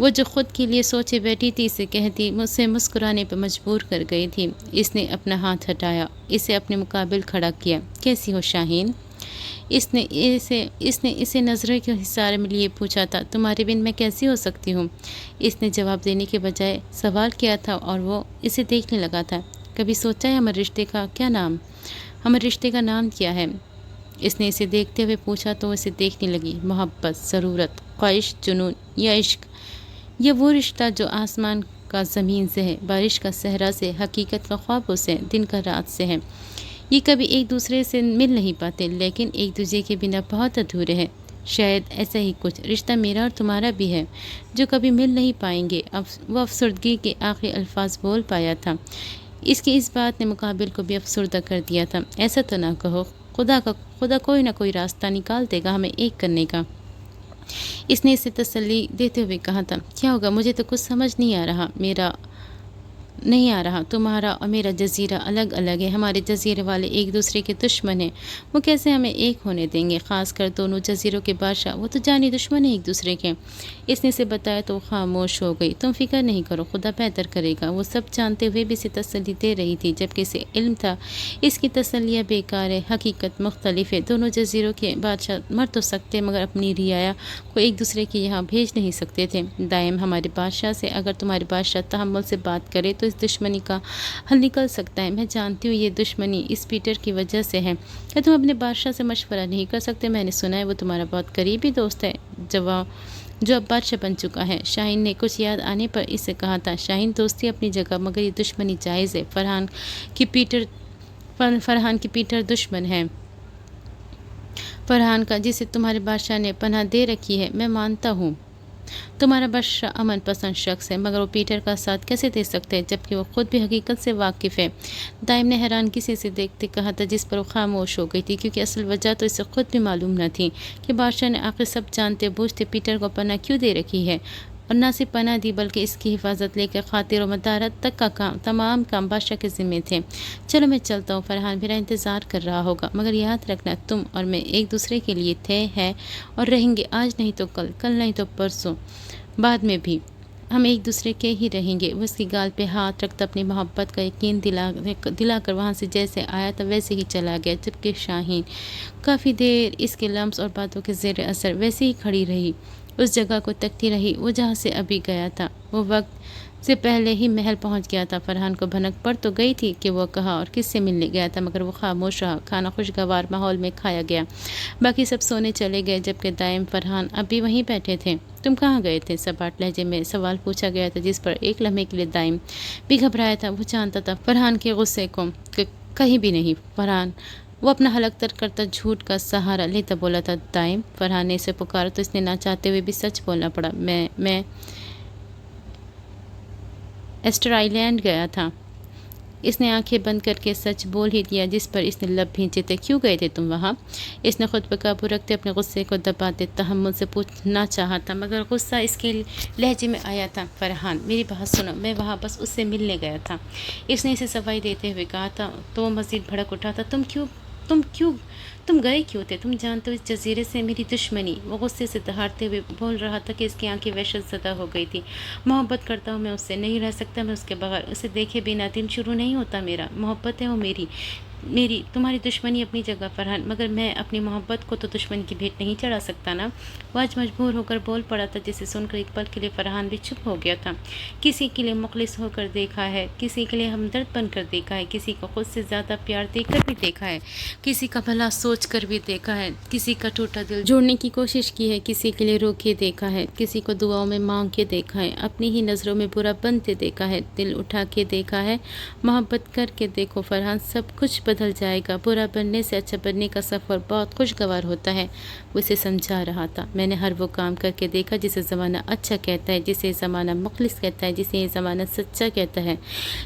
वो जो खुद के लिए सोचे बैठी थी इसे कहती मुझसे मुस्कुराने पर मजबूर कर गई थी। इसने अपना हाथ हटाया, इसे अपने मुकाबिल खड़ा किया। कैसी हो शाहीन? इसने इसे नज़रों के इशारे में लिए पूछा था। तुम्हारे बिन मैं कैसी हो सकती हूँ? इसने जवाब देने के बजाय सवाल किया था और वो इसे देखने लगा था। कभी सोचा है हमारे रिश्ते का नाम क्या है? इसने इसे देखते हुए पूछा तो इसे देखने लगी। मोहब्बत, ज़रूरत, ख्वाहिश, जुनून या इश्क? यह वो रिश्ता जो आसमान का ज़मीन से है, बारिश का सहरा से, हकीकत का ख्वाबों से, दिन का रात से है। ये कभी एक दूसरे से मिल नहीं पाते, लेकिन एक दूसरे के बिना बहुत अधूरे हैं। शायद ऐसा ही कुछ रिश्ता मेरा और तुम्हारा भी है, जो कभी मिल नहीं पाएंगे। वो अफसरदगी के आखिरी अल्फाज बोल पाया था। इसकी इस बात ने मुकाबिल को भी अफसरदा कर दिया था। ऐसा तो ना कहो, खुदा कोई ना कोई रास्ता निकाल देगा हमें एक करने का। इसने इसे तसल्ली देते हुए कहा था। क्या होगा? मुझे तो कुछ समझ नहीं आ रहा। तुम्हारा और मेरा जजीरा अलग अलग है। हमारे जजीरे वाले एक दूसरे के दुश्मन हैं। वो कैसे हमें एक होने देंगे? खासकर दोनों जजीरों के बादशाह, वो तो जानी दुश्मन है एक दूसरे के। इसने इसे बताया तो खामोश हो गई। तुम फिक्र नहीं करो, खुदा बेहतर करेगा। वो सब जानते हुए भी इसे तसल्ली दे रही थी, जबकि इसे इल्म था इसकी तसल्लियाँ बेकार है। हकीकत मुख्तलिफ है। दोनों जजीरों के बादशाह मर तो सकते मगर अपनी रियाया को एक दूसरे के यहाँ भेज नहीं सकते थे। दायम हमारे बादशाह से अगर तुम्हारे बादशाह तहम्मुल से बात करे तो इस दुश्मनी का हल निकल सकता है। मैं जानती हूँ ये दुश्मनी इस पीटर की वजह से है। क्या तुम अपने बादशाह से मशवरा नहीं कर सकते? मैंने सुना है वो तुम्हारा बहुत करीबी दोस्त है, जो अब बादशाह बन चुका है। शाहीन ने कुछ याद आने पर इससे कहा था। शाहीन, दोस्ती अपनी जगह मगर ये दुश्मनी जायज़ है। फरहान की पीटर दुश्मन है। फरहान का, जिसे तुम्हारे बादशाह ने पनाह दे रखी है। मैं मानता हूँ तुम्हारा बादशाह अमन पसंद शख्स है, मगर वो पीटर का साथ कैसे दे सकते हैं जबकि वो खुद भी हकीकत से वाकिफ़ है। दाइम ने हैरानगी से इसे देखते कहा था, जिस पर वो खामोश हो गई थी, क्योंकि असल वजह तो इसे खुद भी मालूम न थी कि बादशाह ने आखिर सब जानते बूझते पीटर को पनाह क्यों दे रखी है। और न सिर्फ पनाह दी बल्कि इसकी हिफाजत लेकर खातिर और मदारत तक का काम, तमाम काम बादशाह के ज़िम्मे थे। चलो मैं चलता हूँ, फरहान मेरा इंतज़ार कर रहा होगा। मगर याद रखना, तुम और मैं एक दूसरे के लिए थे, हैं और रहेंगे। आज नहीं तो कल, कल नहीं तो परसों, बाद में भी हम एक दूसरे के ही रहेंगे। वो उसकी गाल पे हाथ रखता अपनी मोहब्बत का यकीन दिलाकर वहाँ से जैसे आया था वैसे ही चला गया। जबकि शाहीन काफ़ी देर इसके लम्स और बातों के ज़ेर असर वैसे ही खड़ी रही, उस जगह को तकती रही वो जहाँ से अभी गया था। वो वक्त से पहले ही महल पहुंच गया था। फरहान को भनक पड़ तो गई थी कि वो कहाँ और किससे मिलने गया था, मगर वो खामोश रहा। खाना खुशगवार माहौल में खाया गया। बाकी सब सोने चले गए, जबकि दाइम फरहान अभी वहीं बैठे थे। तुम कहाँ गए थे? सपाट लहजे में सवाल पूछा गया था, जिस पर एक लम्हे के लिए दाइम भी घबराया था। वो जानता था फरहान के गुस्से को कहीं भी नहीं। फरहान वो अपना हलक तर करता झूठ का सहारा लेता बोला था। दाइम, फरहान ने इसे पुकारा तो इसने ना चाहते हुए भी सच बोलना पड़ा। मैं एस्टर आइलैंड गया था। इसने आंखें बंद करके सच बोल ही दिया, जिस पर इसने लब भींचे थे। क्यों गए थे तुम वहाँ? इसने खुद पर काबू रखते अपने गुस्से को दबाते तहम्मुल से पूछना चाहा था, मगर गुस्सा इसके लहजे में आया था। फरहान, मेरी बात सुनो, मैं वहाँ बस उससे मिलने गया था। इसने इसे सफाई देते हुए कहा था तो वो मज़ीद भड़क उठा था। तुम गए क्यों थे? तुम जानते हो इस जजीरे से मेरी दुश्मनी। वो गुस्से से दहाड़ते हुए बोल रहा था कि इसकी आंखें वहशत ज़दा हो गई थी। मोहब्बत करता हूँ मैं उससे, नहीं रह सकता मैं उसके बगैर। उसे देखे बिना दिन शुरू नहीं होता मेरा। मोहब्बत है वो मेरी, میری تمہاری دشمنی اپنی جگہ فرحان، مگر میں اپنی محبت کو تو دشمن کی بھیٹ نہیں چڑھا سکتا نا۔ وہ آج مجبور ہو کر بول پڑا تھا، جسے سن کر ایک پل کے لیے فرحان بھی چپ ہو گیا تھا۔ کسی کے لیے مخلص ہو کر دیکھا ہے، کسی کے لیے ہمدرد بن کر دیکھا ہے، کسی کو خود سے زیادہ پیار دے کر بھی دیکھا ہے، کسی کا بھلا سوچ کر بھی دیکھا ہے، کسی کا ٹوٹا دل جوڑنے کی کوشش کی ہے، کسی کے لیے رو کے دیکھا ہے، کسی کو دعاؤں میں مانگ کے دیکھا ہے، اپنی ہی نظروں میں برا بنتے دیکھا ہے، دل اٹھا کے دیکھا ہے۔ محبت کر کے دیکھو فرحان، سب کچھ بدل جائے گا۔ برا بننے سے اچھا بننے کا سفر بہت خوشگوار ہوتا ہے۔ وہ اسے سمجھا رہا تھا۔ میں نے ہر وہ کام کر کے دیکھا جسے زمانہ اچھا کہتا ہے، جسے یہ زمانہ مخلص کہتا ہے، جسے یہ زمانہ سچا کہتا ہے،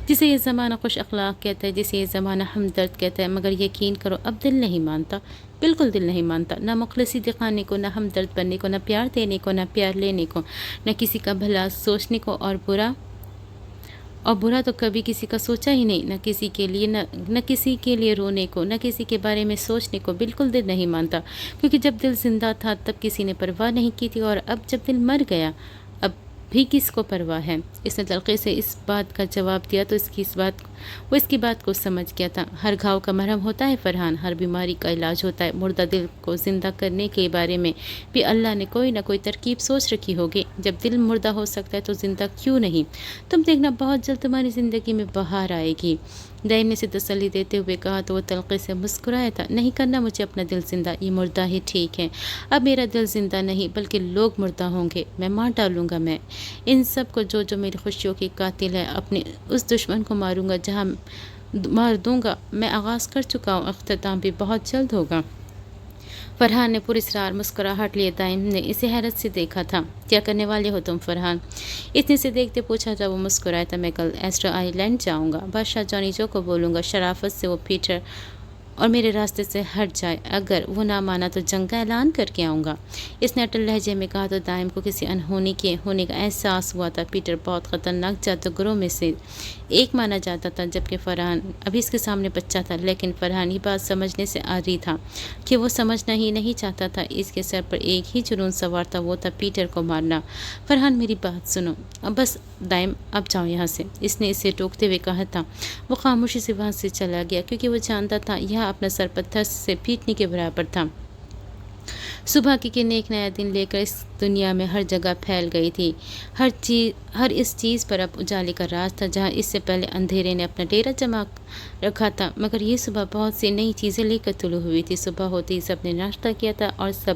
جسے یہ زمانہ خوش اخلاق کہتا ہے، جسے یہ زمانہ ہمدرد کہتا ہے، مگر یقین کرو اب دل نہیں مانتا، بالکل دل نہیں مانتا، نہ مخلصی دکھانے کو، نہ ہمدرد بننے کو، نہ پیار دینے کو، نہ پیار لینے کو، نہ کسی کا بھلا سوچنے کو، اور برا تو کبھی کسی کا سوچا ہی نہیں، نہ کسی کے لیے رونے کو، نہ کسی کے بارے میں سوچنے کو، بالکل دل نہیں مانتا، کیونکہ جب دل زندہ تھا تب کسی نے پرواہ نہیں کی تھی، اور اب جب دل مر گیا اب بھی کس کو پرواہ ہے۔ اس نے تلخی سے اس بات کا جواب دیا تو وہ اس کی بات کو سمجھ گیا تھا۔ ہر گھاؤ کا مرہم ہوتا ہے فرحان، ہر بیماری کا علاج ہوتا ہے۔ مردہ دل کو زندہ کرنے کے بارے میں بھی اللہ نے کوئی نہ کوئی ترکیب سوچ رکھی ہوگی۔ جب دل مردہ ہو سکتا ہے تو زندہ کیوں نہیں؟ تم دیکھنا بہت جلد تمہاری زندگی میں بہار آئے گی، دائم نے اسے تسلی دیتے ہوئے کہا تو وہ تلخی سے مسکرایا تھا۔ نہیں کرنا مجھے اپنا دل زندہ، یہ مردہ ہی ٹھیک ہے۔ اب میرا دل زندہ نہیں بلکہ لوگ مردہ ہوں گے، میں مار ڈالوں گا، میں ان سب کو جو میری خوشیوں کی قاتل ہے، اپنے اس دشمن کو ماروں گا جہاں مار دوں گا۔ میں آغاز کر چکا ہوں، اختتام بھی بہت جلد ہوگا۔ فرحان نے پراسرار مسکراہٹ لیے دائم نے اسے حیرت سے دیکھا تھا۔ کیا کرنے والے ہو تم فرحان؟ اس نے اسے دیکھتے پوچھا تھا۔ وہ مسکرایا تھا۔ میں کل ایسٹر آئی لینڈ جاؤں گا، بادشاہ جانی جو کو بولوں گا شرافت سے وہ پیٹر اور میرے راستے سے ہٹ جائے، اگر وہ نہ مانا تو جنگ کا اعلان کر کے آؤں گا۔ اس نے اٹل لہجے میں کہا تو دائم کو کسی انہونی کے ہونے کا احساس ہوا تھا۔ پیٹر بہت خطرناک جادوگروں میں سے ایک مانا جاتا تھا، جبکہ فرحان ابھی اس کے سامنے بچہ تھا، لیکن فرحان یہ بات سمجھنے سے عاجز تھا کہ وہ سمجھنا ہی نہیں چاہتا تھا۔ اس کے سر پر ایک ہی جنون سوار تھا، وہ تھا پیٹر کو مارنا۔ فرحان میری بات سنو، اب بس دائم اب جاؤ یہاں سے، اس نے اسے ٹوکتے ہوئے کہا تھا۔ وہ خاموشی سے وہاں سے چلا گیا، کیونکہ وہ جانتا تھا یہاں اپنا سر پتھر سے پیٹنے کے برابر تھا۔ صبح کی کرنیں ایک نیا دن لے کر اس دنیا میں ہر جگہ پھیل گئی تھی۔ ہر اس چیز پر اب اجالے کا راز تھا جہاں اس سے پہلے اندھیرے نے اپنا ڈیرا جما رکھا تھا، مگر یہ صبح بہت سی نئی چیزیں لے کر طلوع ہوئی تھی۔ صبح ہوتے ہی سب نے ناشتہ کیا تھا اور سب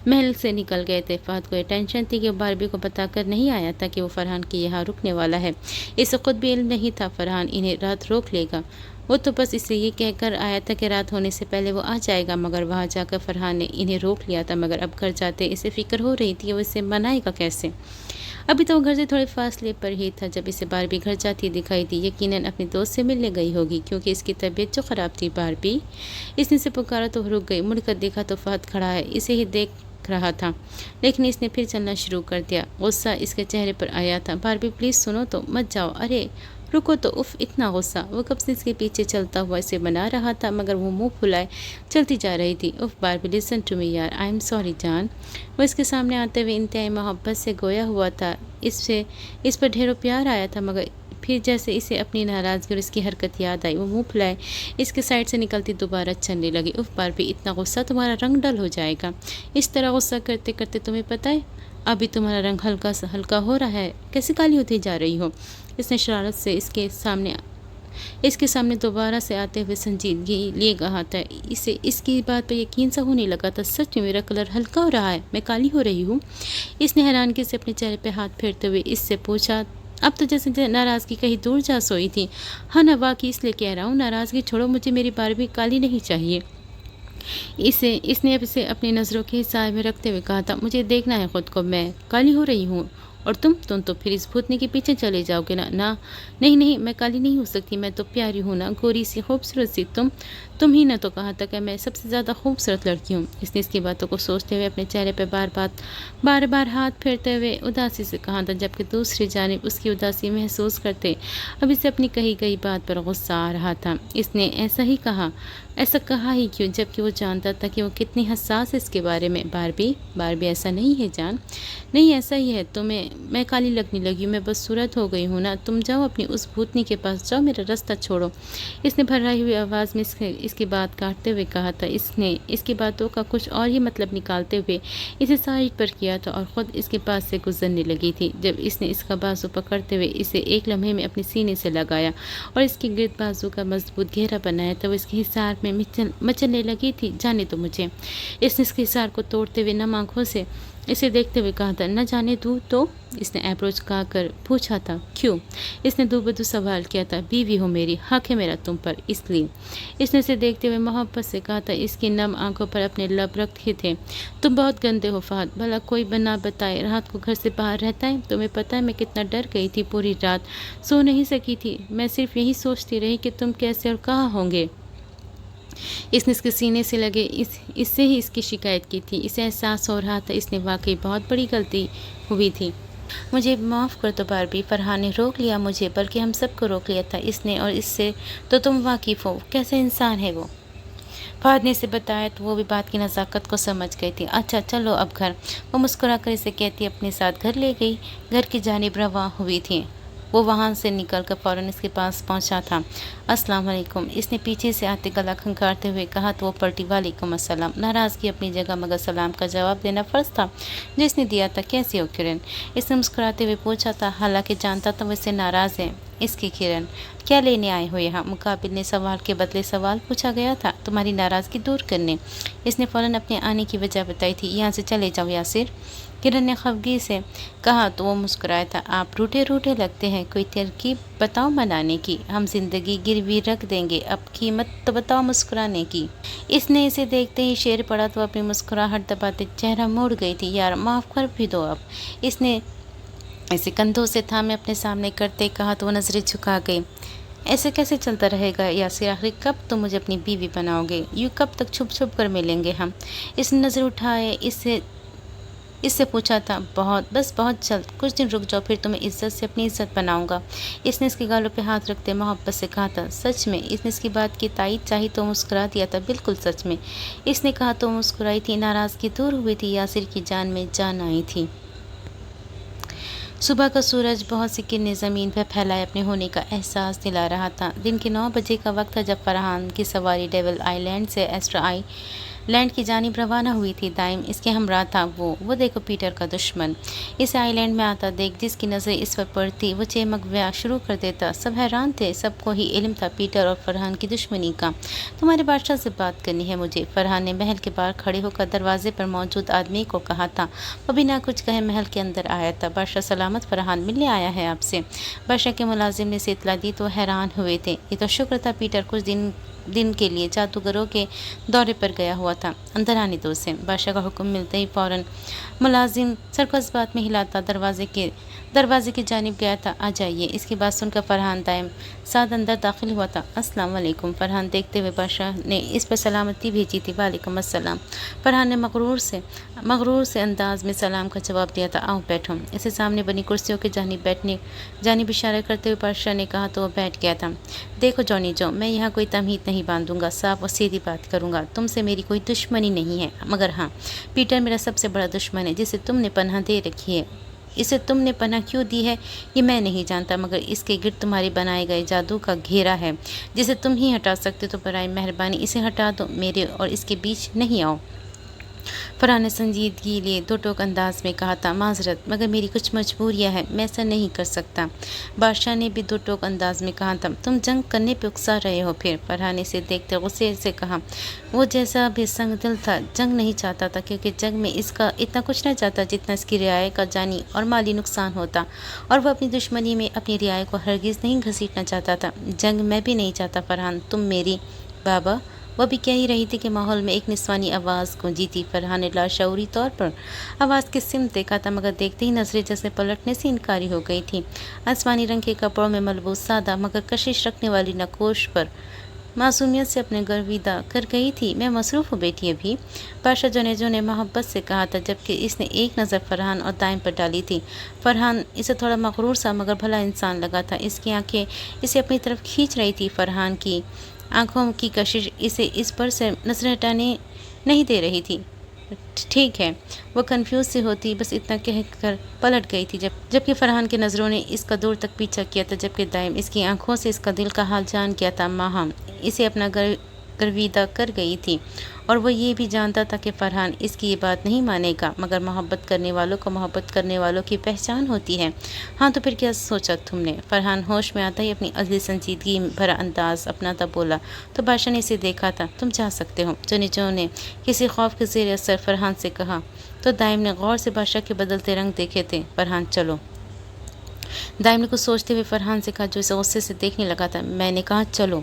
محل سے نکل گئے تھے۔ فہد کو یہ ٹینشن تھی کہ باربی کو بتا کر نہیں آیا تھا کہ وہ فرحان کے یہاں رکنے والا ہے۔ اسے خود بھی علم نہیں تھا فرحان انہیں رات روک لے گا، وہ تو بس اسے یہ کہہ کر آیا تھا کہ رات ہونے سے پہلے وہ آ جائے گا، مگر وہاں جا کر فرحان نے انہیں روک لیا تھا۔ مگر اب گھر جاتے اسے فکر ہو رہی تھی وہ اسے منائے گا کیسے۔ ابھی تو وہ گھر سے تھوڑے فاصلے پر ہی تھا جب اسے باربی گھر جاتی دکھائی دی۔ یقیناً اپنے دوست سے ملنے گئی ہوگی، کیونکہ اس کی طبیعت جو خراب تھی۔ باربی، اس نے اسے پکارا تو وہ رک گئی، مڑ کر دیکھا تو فہد کھڑا ہے، اسے ہی دیکھ رہا تھا، لیکن اس نے پھر چلنا شروع کر دیا۔ غصہ اس کے چہرے پر آیا تھا۔ باربی پلیز سنو تو، مت جاؤ، ارے رکو تو، اف اتنا غصہ۔ وہ کب سے اس کے پیچھے چلتا ہوا اسے بنا رہا تھا، مگر وہ منہ پھلائے چلتی جا رہی تھی۔ اف باربی لسن ٹو می یار، آئی ایم سوری جان۔ وہ اس کے سامنے آتے ہوئے انتہائی محبت سے گویا ہوا تھا، اس پر ڈھیروں پیار آیا تھا، مگر پھر جیسے اسے اپنی ناراضگی اور اس کی حرکت یاد آئی، وہ منہ پھلائے اس کے سائڈ سے نکلتی دوبارہ چلنے لگی۔ اف باربی اتنا غصہ تمہارا رنگ ڈل ہو جائے گا، اس طرح غصہ کرتے کرتے تمہیں پتہ ہے ابھی تمہارا رنگ ہلکا ہو رہا ہے، کیسے کالی ہوتی جا رہی ہو۔ اس نے شرارت سے اس کے سامنے دوبارہ سے آتے ہوئے سنجیدگی لیے کہا تھا۔ اسے اس کی بات پر یقین سا ہونے لگا تھا۔ سچ میں میرا کلر ہلکا ہو رہا ہے، میں کالی ہو رہی ہوں؟ اس نے حیرانگی سے اپنے چہرے پہ ہاتھ پھیرتے ہوئے اس سے پوچھا۔ اب تو جیسے ناراضگی کہیں دور جا سوئی تھی۔ ہاں نا، واقعی اس لیے کہہ رہا ہوں، ناراضگی چھوڑو، مجھے میری باربی کالی نہیں چاہیے۔ اس نے اب اسے اپنی نظروں کے سائے میں رکھتے ہوئے کہا تھا۔ مجھے دیکھنا ہے خود کو، میں کالی ہو رہی ہوں، اور تم تو پھر اس بھوتنی کے پیچھے چلے جاؤ گے نا۔ نہیں، میں کالی نہیں ہو سکتی، میں تو پیاری ہوں نا، گوری سی خوبصورت سی۔ تم ہی نے تو کہا تھا کہ میں سب سے زیادہ خوبصورت لڑکی ہوں۔ اس نے اس کی باتوں کو سوچتے ہوئے اپنے چہرے پہ بار بار ہاتھ پھیرتے ہوئے اداسی سے کہا تھا، جبکہ دوسری جانب اس کی اداسی محسوس کرتے اب اسے اپنی کہی گئی بات پر غصہ آ رہا تھا۔ اس نے ایسا کہا ہی کیوں، جبکہ وہ جانتا تھا کہ وہ کتنی حساس ہے اس کے بارے میں۔ باربی ایسا نہیں ہے جان، نہیں ایسا ہی ہے، تمہیں मैं काली लगने लगी हूँ, मैं बदसूरत हो गई हूँ ना। तुम जाओ अपनी उस भूतनी के पास जाओ, मेरा रास्ता छोड़ो। इसने भर्राई हुई आवाज़ में इसकी बात काटते हुए कहा था। इसने इसकी बातों का कुछ और ही मतलब निकालते हुए इसे साइड पर किया था और ख़ुद इसके पास से गुजरने लगी थी। जब इसने इसका बाजू पकड़ते हुए इसे एक लम्हे में अपने सीने से लगाया और इसके गिर्द बाजू का मजबूत घेरा बनाया, तो वो इसके हिसार में मचलने लगी थी। जाने दो मुझे। इसने इसके हिसार को तोड़ते हुए नम आँखों से इसे देखते हुए कहा था। न जाने दूँ तो? इसने अप्रोच का कर पूछा था। क्यों? इसने दूबदू सवाल किया था। बीवी हो मेरी, हक है मेरा तुम पर, इसलिए। इसने इसे देखते हुए मोहब्बत से कहा था। इसकी नम आंखों पर अपने लब रखे थे। तुम बहुत गंदे हो फहद, भला कोई बना बताए रात को घर से बाहर रहता है? तुम्हें पता है मैं कितना डर गई थी, पूरी रात सो नहीं सकी थी। मैं सिर्फ यही सोचती रही कि तुम कैसे और कहाँ होंगे। इसने इसके सीने से लगे इससे ही इसकी शिकायत की थी। इसे एहसास हो रहा था इसने वाकई बहुत बड़ी गलती हुई थी। मुझे माफ़ कर दो बारबी, फरहान ने रोक लिया मुझे, बल्कि हम सबको रोक लिया था इसने, और इससे तो तुम वाकिफ़ हो। कैसे इंसान है वो? फहद ने इसे बताया तो वो भी बात की नज़ाकत को समझ गई थी। अच्छा चलो अब घर, वो मुस्कुरा कर इसे कहती अपने साथ घर ले गई। घर की जानिब रवां हुई थी। वो वहाँ से निकलकर फ़ौरन इसके पास पहुँचा था। अस्सलाम वालेकुम, इसने पीछे से आते गला खंगारते हुए कहा तो वो पलटी। वालेकुम अस्सलाम। नाराज़गी अपनी जगह, मगर सलाम का जवाब देना फ़र्ज़ था जो इसने दिया था। कैसी हो किरण? इसने मुस्कुराते हुए पूछा था, हालांकि जानता था वो इससे नाराज़ है। इसकी किरण, क्या लेने आए हो यहाँ? मुकाबिल ने सवाल के बदले सवाल पूछा गया था। तुम्हारी नाराज़गी दूर करने। इसने फ़ौरन अपने आने की वजह बताई थी। यहाँ से चले जाओ यासिर, किरण ने खफगी से कहा तो वो मुस्कुराया था। आप रूठे रूठे लगते हैं, कोई तरकीब बताओ मनाने की। हम जिंदगी गिरवी रख देंगे, अब कीमत तो बताओ मुस्कुराने की। इसने इसे देखते ही शेर पड़ा तो अपनी मुस्कुराहट दबाते चेहरा मोड़ गई थी। यार माफ़ कर भी दो अब, इसने इसे कंधों से थामे अपने सामने करते कहा तो वो नज़रें झुका गई। ऐसे कैसे चलता रहेगा यासिर? आखिर कब तुम मुझे अपनी बीवी बनाओगे? यूँ कब तक छुप छुप कर मिलेंगे हम? इसने नज़र उठाए इससे पूछा था। बहुत जल्द, कुछ दिन रुक जाओ, फिर तुम्हें इज्जत से अपनी इज्जत बनाऊंगा। इसने इसके गालों पे हाथ रखते मोहब्बत से कहा था। सच में? इसने इसकी बात की तायीद चाही तो मुस्कुरा दिया था। बिल्कुल सच में, इसने कहा तो मुस्कुराई थी। नाराज़गी दूर हुई थी, यासिर की जान में जान आई थी। सुबह का सूरज बहुत सी किरणें ज़मीन पर फैलाए अपने होने का एहसास दिला रहा था। दिन के 9 बजे का वक्त था जब फरहान की सवारी डेविल आइलैंड से एस्ट्रा आई लैंड की जानिब रवाना हुई थी। दाइम इसके हमरा था। वो देखो पीटर का दुश्मन इस आइलैंड में आता देख, जिसकी नज़र इस पर पड़ती वो चेमक व्या शुरू कर देता। सब हैरान थे, सबको ही इल्म था पीटर और फरहान की दुश्मनी का। तुम्हारे बादशाह से बात करनी है मुझे, फरहान ने महल के बाहर खड़े होकर दरवाजे पर मौजूद आदमी को कहा था। वो बिना कुछ कहे महल के अंदर आया था। बादशाह सलामत, फरहान मिलने आया है आपसे। बादशाह के मुलाजिम ने इसे इतला दी तो हैरान हुए थे। ये तो शुक्र था पीटर कुछ दिन के लिए जादूगरों के दौरे पर गया हुआ था। अंदर आने दो उसे। बादशाह का हुक्म मिलते ही फौरन मुलाजिम सर को इस बात में हिलाता दरवाजे की जानिब गया था। आ जाइए। इसकी बात सुनकर फरहान दाइम साथ अंदर दाखिल हुआ था। अस्सलाम वालेकुम, फरहान देखते हुए बादशाह ने इस पर सलामती भेजी थी। वालेकुम अस्सलाम, फरहान ने मगरूर से अंदाज में सलाम का जवाब दिया था। आओ बैठो। इसे सामने बनी कुर्सियों के जानिब इशारा करते हुए बादशाह ने कहा तो वह बैठ गया था। देखो जॉनी जो, मैं यहाँ कोई तमहीद नहीं बांधूंगा, साफ और सीधी बात करूँगा। तुमसे मेरी कोई दुश्मनी नहीं है, मगर हाँ, पीटर मेरा सबसे बड़ा दुश्मन है, जिसे तुमने पनाह दे रखी है। इसे तुमने पनाह क्यों दी है ये मैं नहीं जानता, मगर इसके गिर्द तुम्हारे बनाए गए जादू का घेरा है, जिसे तुम ही हटा सकते हो। तो बराए मेहरबानी इसे हटा दो, मेरे और इसके बीच नहीं आओ। फरहान ने संजीदगी लिए दो टोक अंदाज में कहा था। माजरत, मगर मेरी कुछ मजबूरियां हैं, मैं ऐसा नहीं कर सकता। बादशाह ने भी दो टोक अंदाज में कहा था। तुम जंग करने पे उकसा रहे हो फिर? फरहान ने इसे देखते गुस्से से कहा। वो जैसा भी संग दिल था, जंग नहीं चाहता था, क्योंकि जंग में इसका इतना कुछ नहीं चाहता जितना इसकी रियायत का जानी और माली नुकसान होता, और वह अपनी दुश्मनी में अपनी रियायत को हरगिज़ नहीं घसीटना चाहता था। जंग मैं भी नहीं चाहता फरहान, तुम मेरी बाबा। वह भी कह ही रही थी कि माहौल में एक निस्वानी आवाज़ गूंजी थी। फरहान ने लाशऊरी तौर पर आवाज़ की सिमत देखा था, मगर देखते ही नजरें जैसे पलटने से इनकारी हो गई थी। आसमानी रंग के कपड़ों में मलबूस सादा मगर कशिश रखने वाली नकोश पर मासूमियत से अपने गर्विदा कर गई थी। मैं मसरूफ़ हूँ बेटी अभी, बादशाह जो ने मोहब्बत से कहा था, जबकि इसने एक नज़र फरहान और दाइम पर डाली थी। फरहान इसे थोड़ा मगरूर सा मगर भला इंसान लगा था। इसकी आंखें इसे अपनी तरफ खींच रही थी। फरहान की आंखों की कशिश इसे इस पर से नजर हटाने नहीं दे रही थी। ٹھیک ہے۔ وہ کنفیوز سی ہوتی بس اتنا کہہ کر پلٹ گئی تھی جبکہ فرحان کی نظروں نے اس کا دور تک پیچھا کیا تھا، جبکہ دائم اس کی آنکھوں سے اس کا دل کا حال جان گیا تھا۔ ماہم اسے اپنا گرویدہ کر گئی تھی اور وہ یہ بھی جانتا تھا کہ فرحان اس کی یہ بات نہیں مانے گا، مگر محبت کرنے والوں کو محبت کرنے والوں کی پہچان ہوتی ہے۔ ہاں تو پھر کیا سوچا تم نے؟ فرحان ہوش میں آتا ہی اپنی ازلی سنجیدگی بھرا انداز اپناتا بولا۔ تو بادشاہ نے اسے دیکھا تھا، تم جا سکتے ہو، جنیجو نے کسی خوف کے زیر اثر فرحان سے کہا۔ تو دائم نے غور سے بادشاہ کے بدلتے رنگ دیکھے تھے۔ فرحان چلو، دائم نے کچھ سوچتے ہوئے فرحان سے کہا جو اسے غصے سے دیکھنے لگا تھا۔ میں نے کہا چلو۔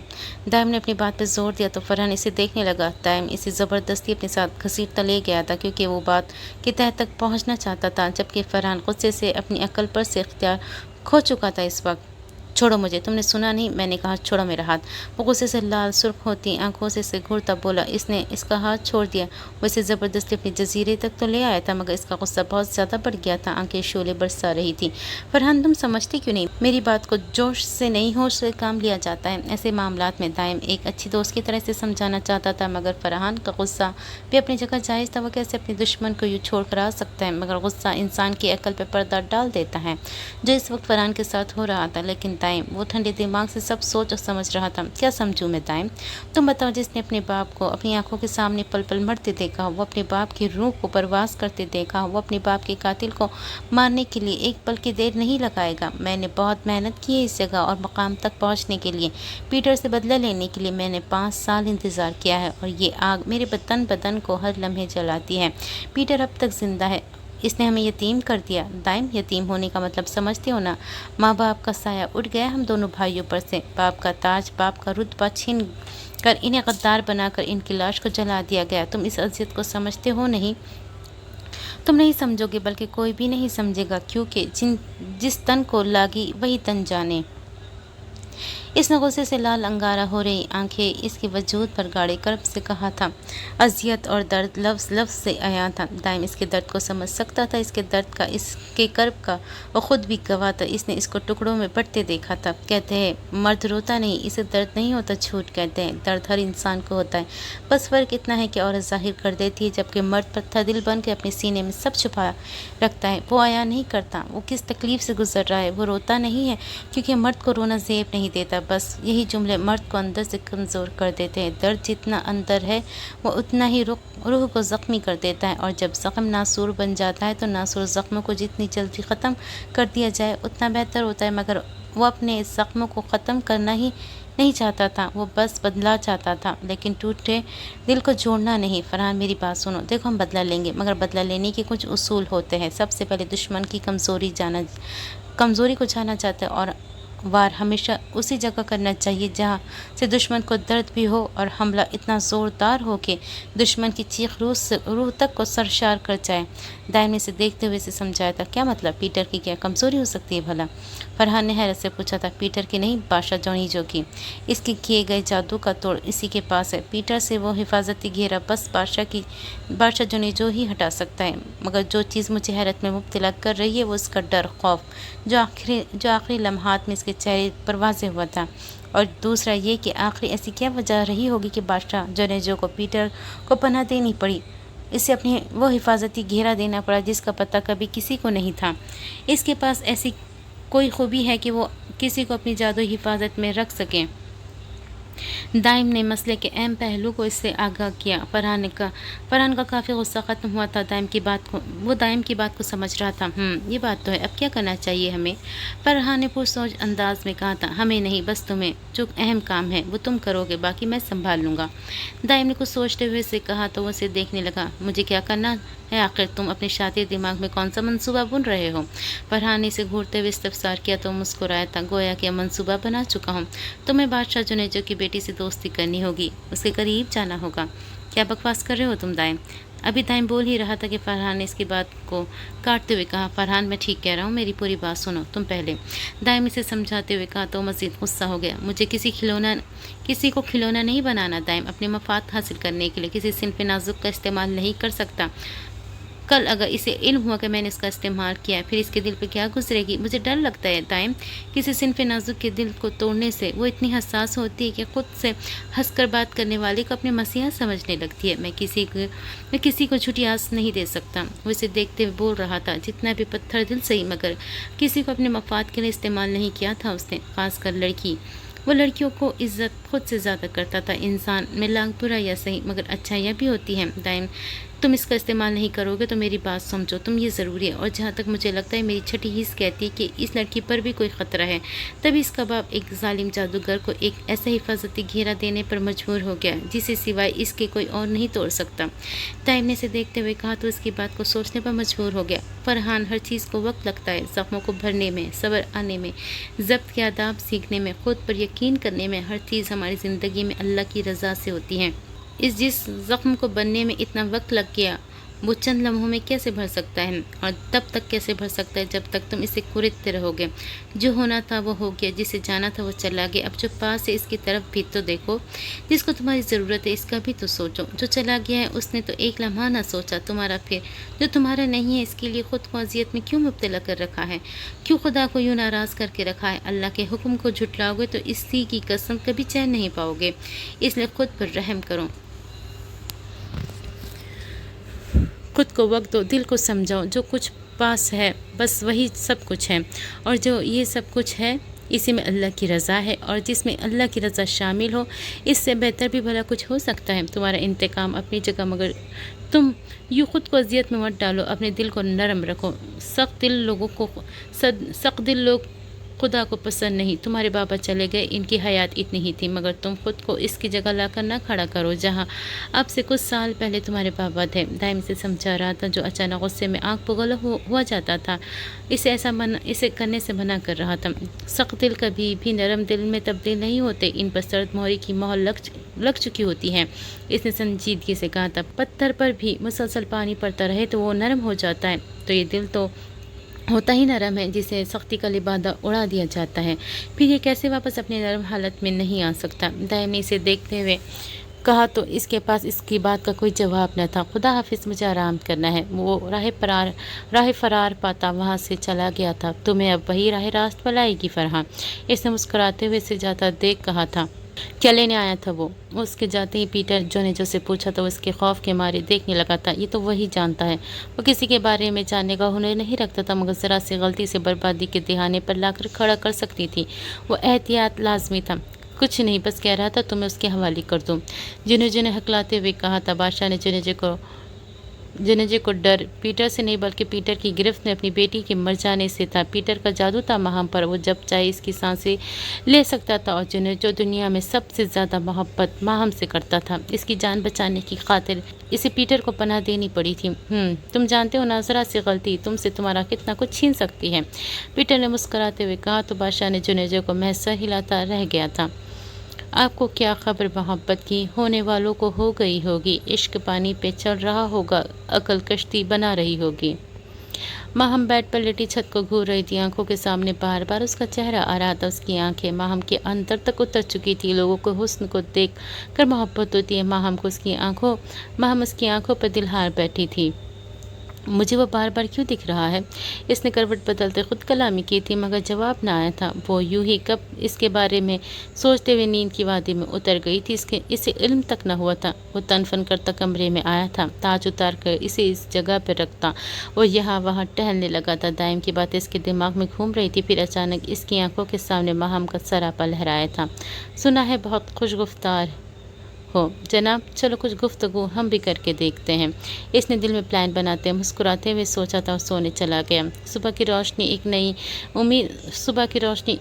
دائم نے اپنی بات پہ زور دیا تو فرحان اسے دیکھنے لگا۔ دائم اسے زبردستی اپنے ساتھ گھسیٹتا لے گیا تھا کیونکہ وہ بات کی تہہ تک پہنچنا چاہتا تھا، جبکہ فرحان غصے سے اپنی عقل پر سے اختیار کھو چکا تھا اس وقت۔ چھوڑو مجھے، تم نے سنا نہیں؟ میں نے کہا چھوڑو میرا ہاتھ۔ وہ غصے سے لال سرخ ہوتی آنکھوں سے اسے گھورتا بولا۔ اس نے اس کا ہاتھ چھوڑ دیا۔ وہ اسے زبردستی اپنے جزیرے تک تو لے آیا تھا، مگر اس کا غصہ بہت زیادہ بڑھ گیا تھا۔ آنکھیں شعلے برسا رہی تھی۔ فرحان تم سمجھتے کیوں نہیں؟ میری بات کو جوش سے نہیں ہوش سے کام لیا جاتا ہے۔ ایسے معاملات میں دائم ایک اچھی دوست کی طرح سے سمجھانا چاہتا تھا، مگر فرحان کا غصہ بھی اپنی جگہ جائز تھا۔ وہ کیسے اپنے دشمن کو یوں چھوڑ کر آ سکتا ہے؟ مگر غصہ انسان کی عقل پہ پردہ ڈال دیتا ہے، جو اس وقت فرحان کے ساتھ ہو رہا تھا۔ لیکن دائم وہ ٹھنڈے دماغ سے سب سوچ اور سمجھ رہا تھا۔ کیا سمجھوں میں دائم؟ تم بتاؤ، جس نے اپنے باپ کو اپنی آنکھوں کے سامنے پل پل مرتے دیکھا، وہ اپنے باپ کی روح کو پرواز کرتے دیکھا، وہ اپنے باپ کے قاتل کو مارنے کے لیے ایک پل کی دیر نہیں لگائے گا۔ میں نے بہت محنت کی ہے اس جگہ اور مقام تک پہنچنے کے لیے۔ پیٹر سے بدلہ لینے کے لیے میں نے 5 سال انتظار کیا ہے اور یہ آگ میرے بدن کو ہر لمحے جلاتی ہے۔ پیٹر اب تک زندہ ہے، اس نے ہمیں یتیم کر دیا۔ دائم یتیم ہونے کا مطلب سمجھتے ہو نا؟ ماں باپ کا سایہ اٹھ گیا ہم دونوں بھائیوں پر سے، باپ کا تاج، باپ کا رتبہ چھین کر انہیں غدار بنا کر ان کی لاش کو جلا دیا گیا۔ تم اس اذیت کو سمجھتے ہو نہیں؟ تم نہیں سمجھو گے، بلکہ کوئی بھی نہیں سمجھے گا، کیونکہ جس تن کو لاگی وہی تن جانے۔ اس نے غصے سے لال انگارہ ہو رہی آنکھیں اس کے وجود پر گاڑے کرب سے کہا تھا۔ اذیت اور درد لفظ لفظ سے عیاں تھا۔ دائم اس کے درد کو سمجھ سکتا تھا، اس کے درد کا، اس کے کرب کا۔ وہ خود بھی گواہ تھا، اس نے اس کو ٹکڑوں میں بٹتے دیکھا تھا۔ کہتے ہیں مرد روتا نہیں، اسے درد نہیں ہوتا، جھوٹ کہتے ہیں۔ درد ہر انسان کو ہوتا ہے، بس فرق اتنا ہے کہ عورت ظاہر کر دیتی ہے، جبکہ مرد پتھر دل بن کے اپنے سینے میں سب چھپا رکھتا ہے۔ وہ عیاں نہیں کرتا وہ کس تکلیف سے گزر رہا ہے، وہ روتا نہیں ہے کیونکہ مرد کو رونا زیب نہیں دیتا۔ بس یہی جملے مرد کو اندر سے کمزور کر دیتے ہیں۔ درد جتنا اندر ہے وہ اتنا ہی روح کو زخمی کر دیتا ہے، اور جب زخم ناسور بن جاتا ہے تو ناسور زخموں کو جتنی جلدی ختم کر دیا جائے اتنا بہتر ہوتا ہے۔ مگر وہ اپنے زخموں کو ختم کرنا ہی نہیں چاہتا تھا، وہ بس بدلہ چاہتا تھا، لیکن ٹوٹے دل کو جوڑنا نہیں۔ فرحان میری بات سنو، دیکھو ہم بدلہ لیں گے، مگر بدلہ لینے کے کچھ اصول ہوتے ہیں۔ سب سے پہلے دشمن کی کمزوری کو جانا چاہتا ہے، اور وار ہمیشہ اسی جگہ کرنا چاہیے جہاں سے دشمن کو درد بھی ہو، اور حملہ اتنا زوردار ہو کہ دشمن کی چیخ روح تک کو سرشار کر جائے۔ دائم نے اسے دیکھتے ہوئے اسے سمجھایا تھا۔ کیا مطلب؟ پیٹر کی کیا کمزوری ہو سکتی ہے بھلا؟ فرحان نے حیرت سے پوچھا تھا۔ پیٹر کی نہیں، بادشاہ جونیجو کی۔ اس کے کیے گئے جادو کا توڑ اسی کے پاس ہے۔ پیٹر سے وہ حفاظتی گھیرا بس بادشاہ جونیجو ہی ہٹا سکتا ہے۔ مگر جو چیز مجھے حیرت میں مبتلا کر رہی ہے وہ اس کا ڈر، خوف، جو آخری لمحات میں اس کے چہرے پر واضح ہوا تھا، اور دوسرا یہ کہ آخری ایسی کیا وجہ رہی ہوگی کہ بادشاہ جونیجو کو پیٹر کو پناہ دینی پڑی، اسے اپنی وہ حفاظتی گھیرا دینا پڑا جس کا پتہ کبھی کسی کو نہیں تھا۔ اس کے پاس ایسی کوئی خوبی ہے کہ وہ کسی کو اپنی جادوئی حفاظت میں رکھ سکے۔ دائم نے مسئلے کے اہم پہلو کو اس سے آگاہ کیا۔ فرحان کا کافی غصہ ختم ہوا تھا، وہ دائم کی بات کو سمجھ رہا تھا۔ یہ بات تو ہے، اب کیا کرنا چاہیے ہمیں؟ فرحان نے پرسوچ انداز میں کہا تھا۔ ہمیں نہیں، بس تمہیں، جو اہم کام ہے وہ تم کرو گے، باقی میں سنبھال لوں گا۔ دائم نے کچھ سوچتے ہوئے اسے کہا تو وہ اسے دیکھنے لگا۔ مجھے کیا کرنا ہے آخر؟ تم اپنے شاطر دماغ میں کون سا منصوبہ بن رہے ہو؟ فرحان نے اسے گھورتے ہوئے استفسار کیا تو مسکرایا تھا، گویا کہ منصوبہ بنا چکا ہوں۔ تمہیں بادشاہ جونیجو کی بیٹی سے دوستی کرنی ہوگی، اس کے قریب جانا ہوگا۔ کیا بکواس کر رہے ہو تم دائم؟ ابھی دائم بول ہی رہا تھا کہ فرحان نے اس کی بات کو کاٹتے ہوئے کہا۔ فرحان میں ٹھیک کہہ رہا ہوں، میری پوری بات سنو تم پہلے۔ دائم اسے سمجھاتے ہوئے کہا تو مزید غصہ ہو گیا۔ مجھے کسی کو کھلونا نہیں بنانا دائم، اپنے مفاد حاصل کرنے کے لیے کسی صنف نازک کا استعمال نہیں کر سکتا۔ कल अगर इसे इल्म हुआ कि मैंने इसका इस्तेमाल किया है, फिर इसके दिल पे क्या गुजरेगी। मुझे डर लगता है दाइम, किसी सिनफ नाजुक के दिल को तोड़ने से। वो इतनी हसास होती है कि खुद से हंसकर बात करने वाले को अपने मसीहा समझने लगती है। मैं किसी को झूठी आस नहीं दे सकता। वो इसे देखते हुए बोल रहा था, जितना भी पत्थर दिल सही, मगर किसी को अपने मफाद के लिए इस्तेमाल नहीं किया था उसने, खासकर लड़की। वो लड़कियों को इज्जत खुद से ज़्यादा करता था। इंसान में लाख बुरा या सही, मगर अच्छाइयाँ भी होती हैं दाइम। तुम इसका इस्तेमाल नहीं करोगे तो मेरी बात समझो, तुम ये ज़रूरी है। और जहाँ तक मुझे लगता है, मेरी छठी हिस्स कहती है कि इस लड़की पर भी कोई ख़तरा है। तभी इसका बाप एक जालिम जादूगर को एक ऐसा हिफाजती घेरा देने पर मजबूर हो गया जिसे सिवाय इसके कोई और नहीं तोड़ सकता। ताइम ने इसे देखते हुए कहा तो उसकी बात को सोचने पर मजबूर हो गया। फरहान, हर चीज़ को वक्त लगता है, ज़ख्मों को भरने में, सब्र आने में, ज़ब्त के आदाब सीखने में, खुद पर यकीन करने में। हर चीज़ हमारी ज़िंदगी में अल्लाह की रज़ा से होती है। जिस ज़ख्म को बनने में इतना वक्त लग गया, वो चंद लम्हों में कैसे भर सकता है? और तब तक कैसे भर सकता है जब तक तुम इसे कुरेदते रहोगे। जो होना था वो हो गया, जिसे जाना था वो चला गया। अब जो पास है इसकी तरफ भी तो देखो, जिसको तुम्हारी ज़रूरत है इसका भी तो सोचो। जो चला गया है उसने तो एक लम्हा ना सोचा तुम्हारा, फिर जो तुम्हारा नहीं है इसके लिए खुद को अजियत में क्यों मुब्तला कर रखा है? क्यों खुदा को यूँ नाराज़ करके रखा है? अल्लाह के हुक्म को झुटलाओगे तो इसी की कसम कभी चैन नहीं पाओगे। इसलिए खुद पर रहम करो, खुद को वक्त दो, दिल को समझाओ। जो कुछ पास है बस वही सब कुछ है, और जो ये सब कुछ है इसी में अल्लाह की रज़ा है, और जिसमें अल्लाह की रज़ा शामिल हो इससे बेहतर भी भला कुछ हो सकता है। तुम्हारा इंतकाम अपनी जगह, मगर तुम यूँ खुद को अजियत में मत डालो। अपने दिल को नरम रखो। सख्त दिल लोग खुदा को पसंद नहीं। तुम्हारे बाबा चले गए, इनकी हयात इतनी ही थी, मगर तुम खुद को इसकी जगह लाकर ना खड़ा करो जहाँ अब से कुछ साल पहले तुम्हारे बाबा थे। दाइम से समझा रहा था, जो अचानक गुस्से में आँख पुगल हुआ जाता था। इसे करने से मना कर रहा था। सख्त दिल कभी भी नरम दिल में तब्दील नहीं होते, इन पर सर्द मोहरी की मोहर लग चुकी होती है। इसने संजीदगी से कहा था, पत्थर पर भी मुसलसल पानी पड़ता रहे तो वो नरम हो जाता है, तो ये दिल तो होता ही नरम है जिसे सख्ती का लिबादा उड़ा दिया जाता है। फिर ये कैसे वापस अपनी नरम हालत में नहीं आ सकता? दाइम ने इसे देखते हुए कहा तो इसके पास इसकी बात का कोई जवाब न था। खुदा हाफिज़, मुझे आराम करना है। वो राह फरार पाता वहाँ से चला गया था। तुम्हें अब वही राह रास्त पर लाएगी फरहान, इसने मुस्कुराते हुए इसे जाता देख कहा था। क्या लेने आया था वो? उसके जाते ही पीटर जो ने जो से पूछा तो उसके खौफ के मारे देखने लगा था। ये तो वही जानता है। वो किसी के बारे में जानने का हुनर नहीं रखता था, मगर ज़रा सी गलती से बर्बादी के दिहाने पर लाकर खड़ा कर सकती थी। वो एहतियात लाजमी था। कुछ नहीं, बस कह रहा था तुम्हें उसके हवाले कर दूँ। जुने ने हकलाते हुए कहा था। बादशाह ने जुनेजे को डर पीटर से नहीं बल्कि पीटर की गिरफ्त में अपनी बेटी के मर जाने से था। पीटर का जादू था माहम पर, वो जब चाहे इसकी सांसें ले सकता था, और जो दुनिया में सबसे ज़्यादा मोहब्बत माहम से करता था। इसकी जान बचाने की खातिर इसे पीटर को पनाह देनी पड़ी थी। तुम जानते हो ना, ज़रा सी गलती तुमसे तुम्हारा कितना कुछ छीन सकती है, पीटर ने मुस्कुराते हुए कहा तो बादशाह ने जुनेजे को महज सर हिलाता रह गया था। आपको क्या खबर, मोहब्बत की होने वालों को हो गई होगी। इश्क पानी पे चल रहा होगा, अकल कश्ती बना रही होगी। माहम बेड पर लेटी छत को घूर रही थी। आंखों के सामने बार बार उसका चेहरा आ रहा था। उसकी आंखें माहम के अंदर तक उतर चुकी थी। लोगों को हुस्न को देख कर मोहब्बत होती है, माहम उसकी आंखों पर दिलहार बैठी थी। मुझे वो बार बार क्यों दिख रहा है? इसने करवट बदलते खुद कलामी की थी, मगर जवाब ना आया था। वो यूं ही कब इसके बारे में सोचते हुए नींद की वादी में उतर गई थी। इसे इल्म तक न हुआ था। वो तनफन करता कमरे में आया था, ताज उतार कर इसे इस जगह पर रखता। वो यहाँ वहाँ टहलने लगा था। दाइम की बातें इसके दिमाग में घूम रही थी। फिर अचानक इसकी आंखों के सामने माहम का सरापा लहराया था। सुना है बहुत खुशगुफ्तार हो जनाब, चलो कुछ गुफ्तगू हम भी करके देखते हैं। इसने दिल में प्लान बनाते मुस्कुराते हुए सोचा था और सोने चला गया। सुबह की रोशनी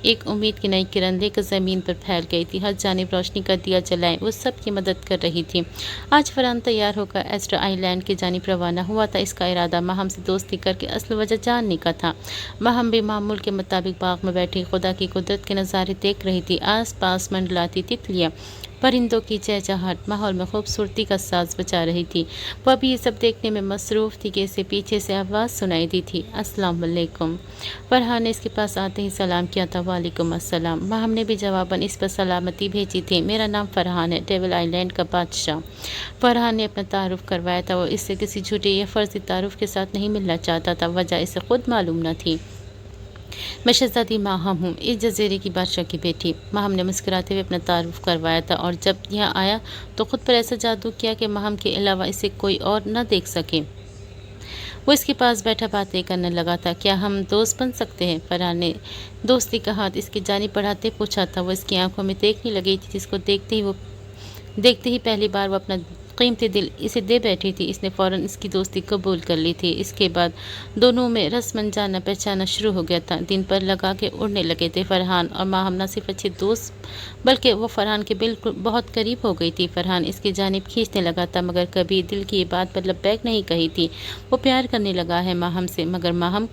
एक उम्मीद की नई किरण लेकर ज़मीन पर फैल गई थी। हर जानिब रोशनी का दिया जलाए वो सबकी मदद कर रही थी। आज फरहान तैयार होकर एस्टर आइलैंड की जानिब रवाना हुआ था। इसका इरादा माहम से दोस्ती करके असल वजह जानने का था। माहम भी मामूल के मुताबिक बाग में बैठी खुदा की कुदरत के नज़ारे देख रही थी। आस पास मंडलाती तितलियाँ परिंदों की चहचहाट माहौल में खूबसूरती का साज बचा रही थी। वो अभी ये सब देखने में मसरूफ़ थी कि इसे पीछे से आवाज़ सुनाई दी थी, अस्सलाम वालेकुम। फरहान ने इसके पास आते ही सलाम किया था, वालेकुम अस्सलाम। माँ हमने भी जवाबन इस पर सलामती भेजी थी, मेरा नाम फरहान है, डेविल आइलैंड का बादशाह। फरहान ने अपना तारुफ करवाया था। वो इससे किसी झूठे या फर्जी तारुफ के साथ नहीं मिलना चाहता था, वजह इसे खुद मालूम न थी। मैं शहजादी माहम हूँ, इस जजीरे की बादशाह की बेटी। माहम ने मुस्कुराते हुए अपना तारुफ करवाया था और जब यहाँ आया तो खुद पर ऐसा जादू किया कि माहम के अलावा इसे कोई और न देख सके। वो इसके पास बैठा बातें करने लगा था। क्या हम दोस्त बन सकते हैं? फरहान ने दोस्ती का हाथ इसकी जानिब बढ़ाते पूछा था। वो इसकी आंखों में देखने लगी थी, जिसको देखते ही पहली बार वो अपना कीमती दिल इसे दे बैठी थी। इसने फ़ौरन इसकी दोस्ती कबूल कर ली थी। इसके बाद दोनों में रस्मन जाना पहचाना शुरू हो गया था। दिन पर लगा के उड़ने लगे थे। फरहान और माहम न सिर्फ अच्छे दोस्त बल्कि वो फरहान के बिल्कुल बहुत करीब हो गई थी। फरहान इसकी जानिब खींचने लगा था, मगर कभी दिल की ये बात पर लबैक नहीं कही थी। वो प्यार करने लगा है माहम से, मगर माहम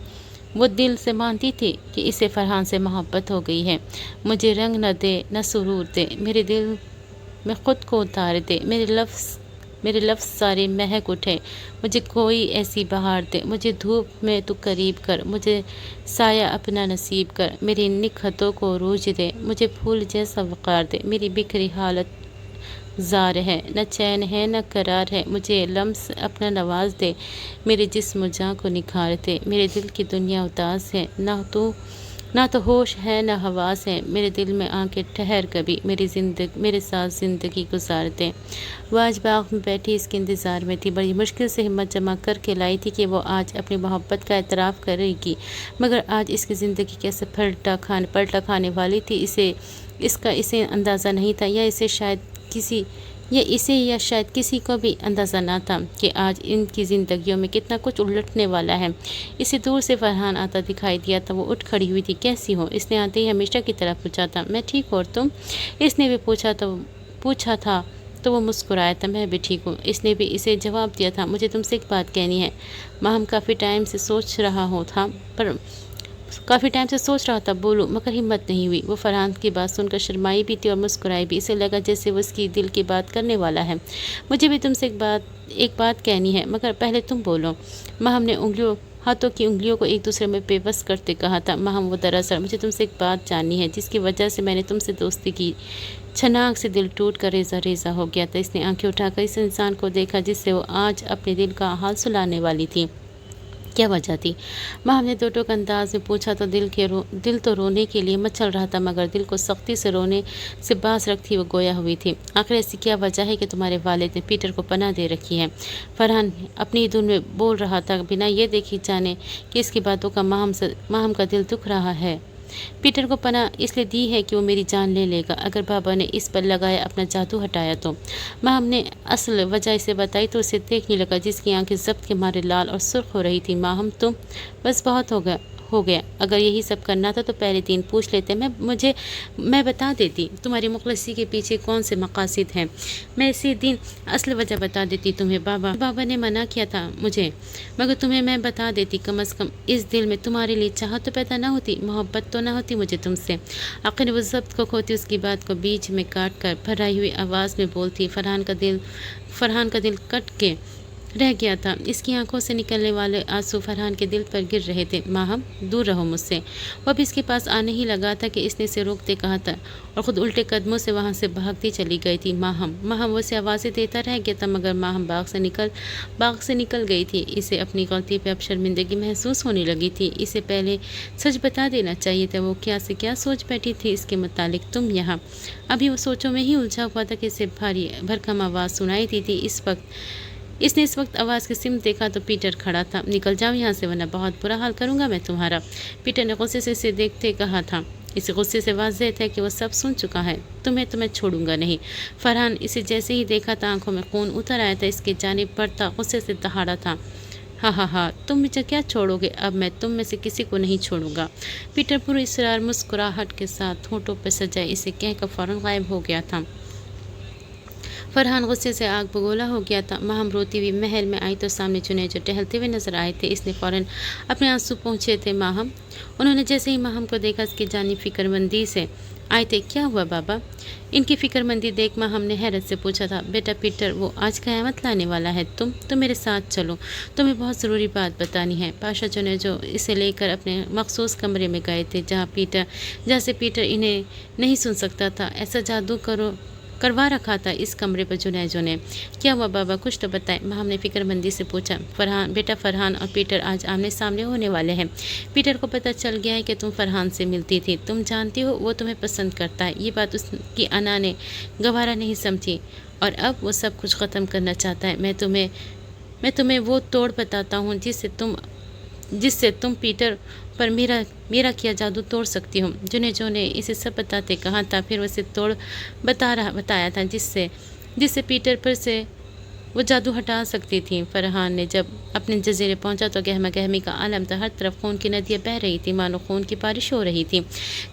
वो दिल से मानती थी कि इसे फरहान से मोहब्बत हो गई है। मुझे रंग न दे न सुरूर दे, मेरे दिल में ख़ुद को उतार दे, मेरे लफ्ज़ सारे महक उठे। मुझे कोई ऐसी बहार दे, मुझे धूप में तू करीब कर, मुझे साया अपना नसीब कर, मेरी निखतों को रूज दे, मुझे फूल जैसा वक़ार दे। मेरी बिखरी हालत ज़ार है, न चैन है न करार है, मुझे लम्स अपना नवाज दे, मेरे जिस्म जाँ को निखार दे। मेरे दिल की दुनिया उदास है, ना तो होश है न हवास है, मेरे दिल में आके ठहर कभी, मेरे साथ ज़िंदगी गुजार दे। वो आज बाग में बैठी इसके इंतज़ार में थी। बड़ी मुश्किल से हिम्मत जमा करके लाई थी कि वो आज अपनी मोहब्बत का एतराफ़ करेगी, मगर आज इसकी ज़िंदगी कैसे पलटा खाने वाली थी इसे अंदाज़ा नहीं था, या शायद किसी को भी अंदाज़ा ना था कि आज इनकी ज़िंदगियों में कितना कुछ उलटने वाला है। इसे दूर से फरहान आता दिखाई दिया था। वो उठ खड़ी हुई थी। कैसी हो? इसने आते ही हमेशा की तरह पूछा था। मैं ठीक हूँ, और तुम? इसने भी पूछा था तो वो मुस्कुराया था। मैं भी ठीक हूँ। इसने भी इसे जवाब दिया था। मुझे तुमसे एक बात कहनी है। हम काफ़ी टाइम से सोच रहा था बोलूं, मगर हिम्मत नहीं हुई। वो फरहान की बात सुनकर शर्माई भी थी और मुस्कुराई भी। इसे लगा जैसे वो इसकी दिल की बात करने वाला है। मुझे भी तुमसे एक बात कहनी है, मगर पहले तुम बोलो। हमने हाथों की उंगलियों को एक दूसरे में बेबस करते कहा था। वो दरअसल मुझे तुमसे एक बात जाननी है, जिसकी वजह से मैंने तुमसे दोस्ती की। छनाक से दिल टूट कर रेजा रेजा हो गया था। इसने आंखें उठाकर इस इंसान को देखा जिससे वो आज अपने दिल का हाल सुनाने वाली थी। क्या वजह थी? हमने दो टोक अंदाज में पूछा तो दिल तो रोने के लिए मचल रहा था, मगर दिल को सख्ती से रोने से बास रखती वो गोया हुई थी। आखिर ऐसी क्या वजह है कि तुम्हारे वालिद ने पीटर को पनाह दे रखी है? फरहान अपनी धुन में बोल रहा था, बिना ये देखी जाने कि इसकी बातों का माहम का दिल दुख रहा है। पीटर को पनाह इसलिए दी है कि वो मेरी जान ले लेगा अगर बाबा ने इस पर लगाया अपना जादू हटाया तो। हमने असल वजह इसे बताई तो उसे देखने लगा, जिसकी आंखें जब्त के मारे लाल और सुर्ख हो रही थी। तुम बस बहुत हो गया। अगर यही सब करना था तो पहले दिन पूछ लेते। मैं बता देती तुम्हारी मुखलसी के पीछे कौन से मकासद हैं। मैं इसी दिन असल वजह बता देती तुम्हें। बाबा ने मना किया था मुझे, मगर तुम्हें मैं बता देती। कम अज़ कम इस दिल में तुम्हारे लिए चाहत तो पैदा ना होती, मोहब्बत तो ना होती मुझे तुमसे। आखिर वो जब्त को खोती उसकी बात को बीच में काट कर भराई हुई आवाज़ में बोलती। फरहान का दिल कट के रह गया था। इसकी आंखों से निकलने वाले आंसू फरहान के दिल पर गिर रहे थे। माहम, दूर रहो मुझसे। वो अब इसके पास आने ही लगा था कि इसने इसे रोकते कहा था और ख़ुद उल्टे कदमों से वहाँ से भागती चली गई थी। माहम वो उसे आवाज़ें देता रह गया था, मगर माहम बाग से निकल गई थी। इसे अपनी गलती पर अब शर्मिंदगी महसूस होने लगी थी। इसे पहले सच बता देना चाहिए था। वो क्या से क्या सोच बैठी थी इसके मुतालिक। तुम यहाँ? अभी वो सोचों में ही उलझा हुआ था कि इसे भारी भरकम आवाज़ सुनाई दी थी। इसने इस वक्त आवाज़ की सिमत देखा तो पीटर खड़ा था। निकल जाओ यहाँ से, वरना बहुत बुरा हाल करूँगा मैं तुम्हारा। पीटर ने गुस्से से इसे देखते कहा था। इस गुस्से से वाज़ेह था कि वो सब सुन चुका है। तुम्हें छोड़ूंगा नहीं। फरहान इसे जैसे ही देखा था आंखों में खून उतर आया था। इसके जानिब बढ़ता गुस्से से दहाड़ा था। हाँ, तुम मुझे क्या छोड़ोगे? अब मैं तुम में से किसी को नहीं छोड़ूंगा। पीटर पूरी इसरार मुस्कुराहट के साथ होठों पर सजाए इसे कहकर फ़ौरन गायब हो गया था। फरहान गुस्से से आग बगोला हो गया था। माहम रोती हुई महल में आई तो सामने चुने जो टहलते हुए नजर आए थे। इसने फ़ौरन अपने आंसू पहुँचे थे। उन्होंने जैसे ही माहम को देखा इसकी जानी फिक्रमंदी से आए थे। क्या हुआ बाबा? इनकी फिक्रमंदी देख माहम ने हैरत से पूछा था। बेटा पीटर, वो आज क़यामत लाने वाला है। तुम मेरे साथ चलो, तुम्हें बहुत ज़रूरी बात बतानी है। पाशा जो इसे लेकर अपने मखसूस कमरे में गए थे, जहाँ से पीटर इन्हें नहीं सुन सकता था। ऐसा जादू करवा रखा था इस कमरे पर जुने। क्या हुआ बाबा, कुछ तो बताएं, माहम ने फिक्रमंदी से पूछा। बेटा फरहान और पीटर आज आमने सामने होने वाले हैं। पीटर को पता चल गया है कि तुम फरहान से मिलती थी। तुम जानती हो वो तुम्हें पसंद करता है। ये बात उसकी अना ने गवारा नहीं समझी और अब वो सब कुछ ख़त्म करना चाहता है। मैं तुम्हें वो तोड़ बताता हूँ जिससे तुम पीटर पर मेरा किया जादू तोड़ सकती हो। जो ने इसे सब बताते कहा था, फिर उसे तोड़ बताया था जिससे पीटर पर से वो जादू हटा सकती थी। फरहान ने जब अपने जजीरे पहुंचा तो गहमा गहमी का आलम था। हर तरफ खून की नदियाँ बह रही थी, मानो खून की बारिश हो रही थी।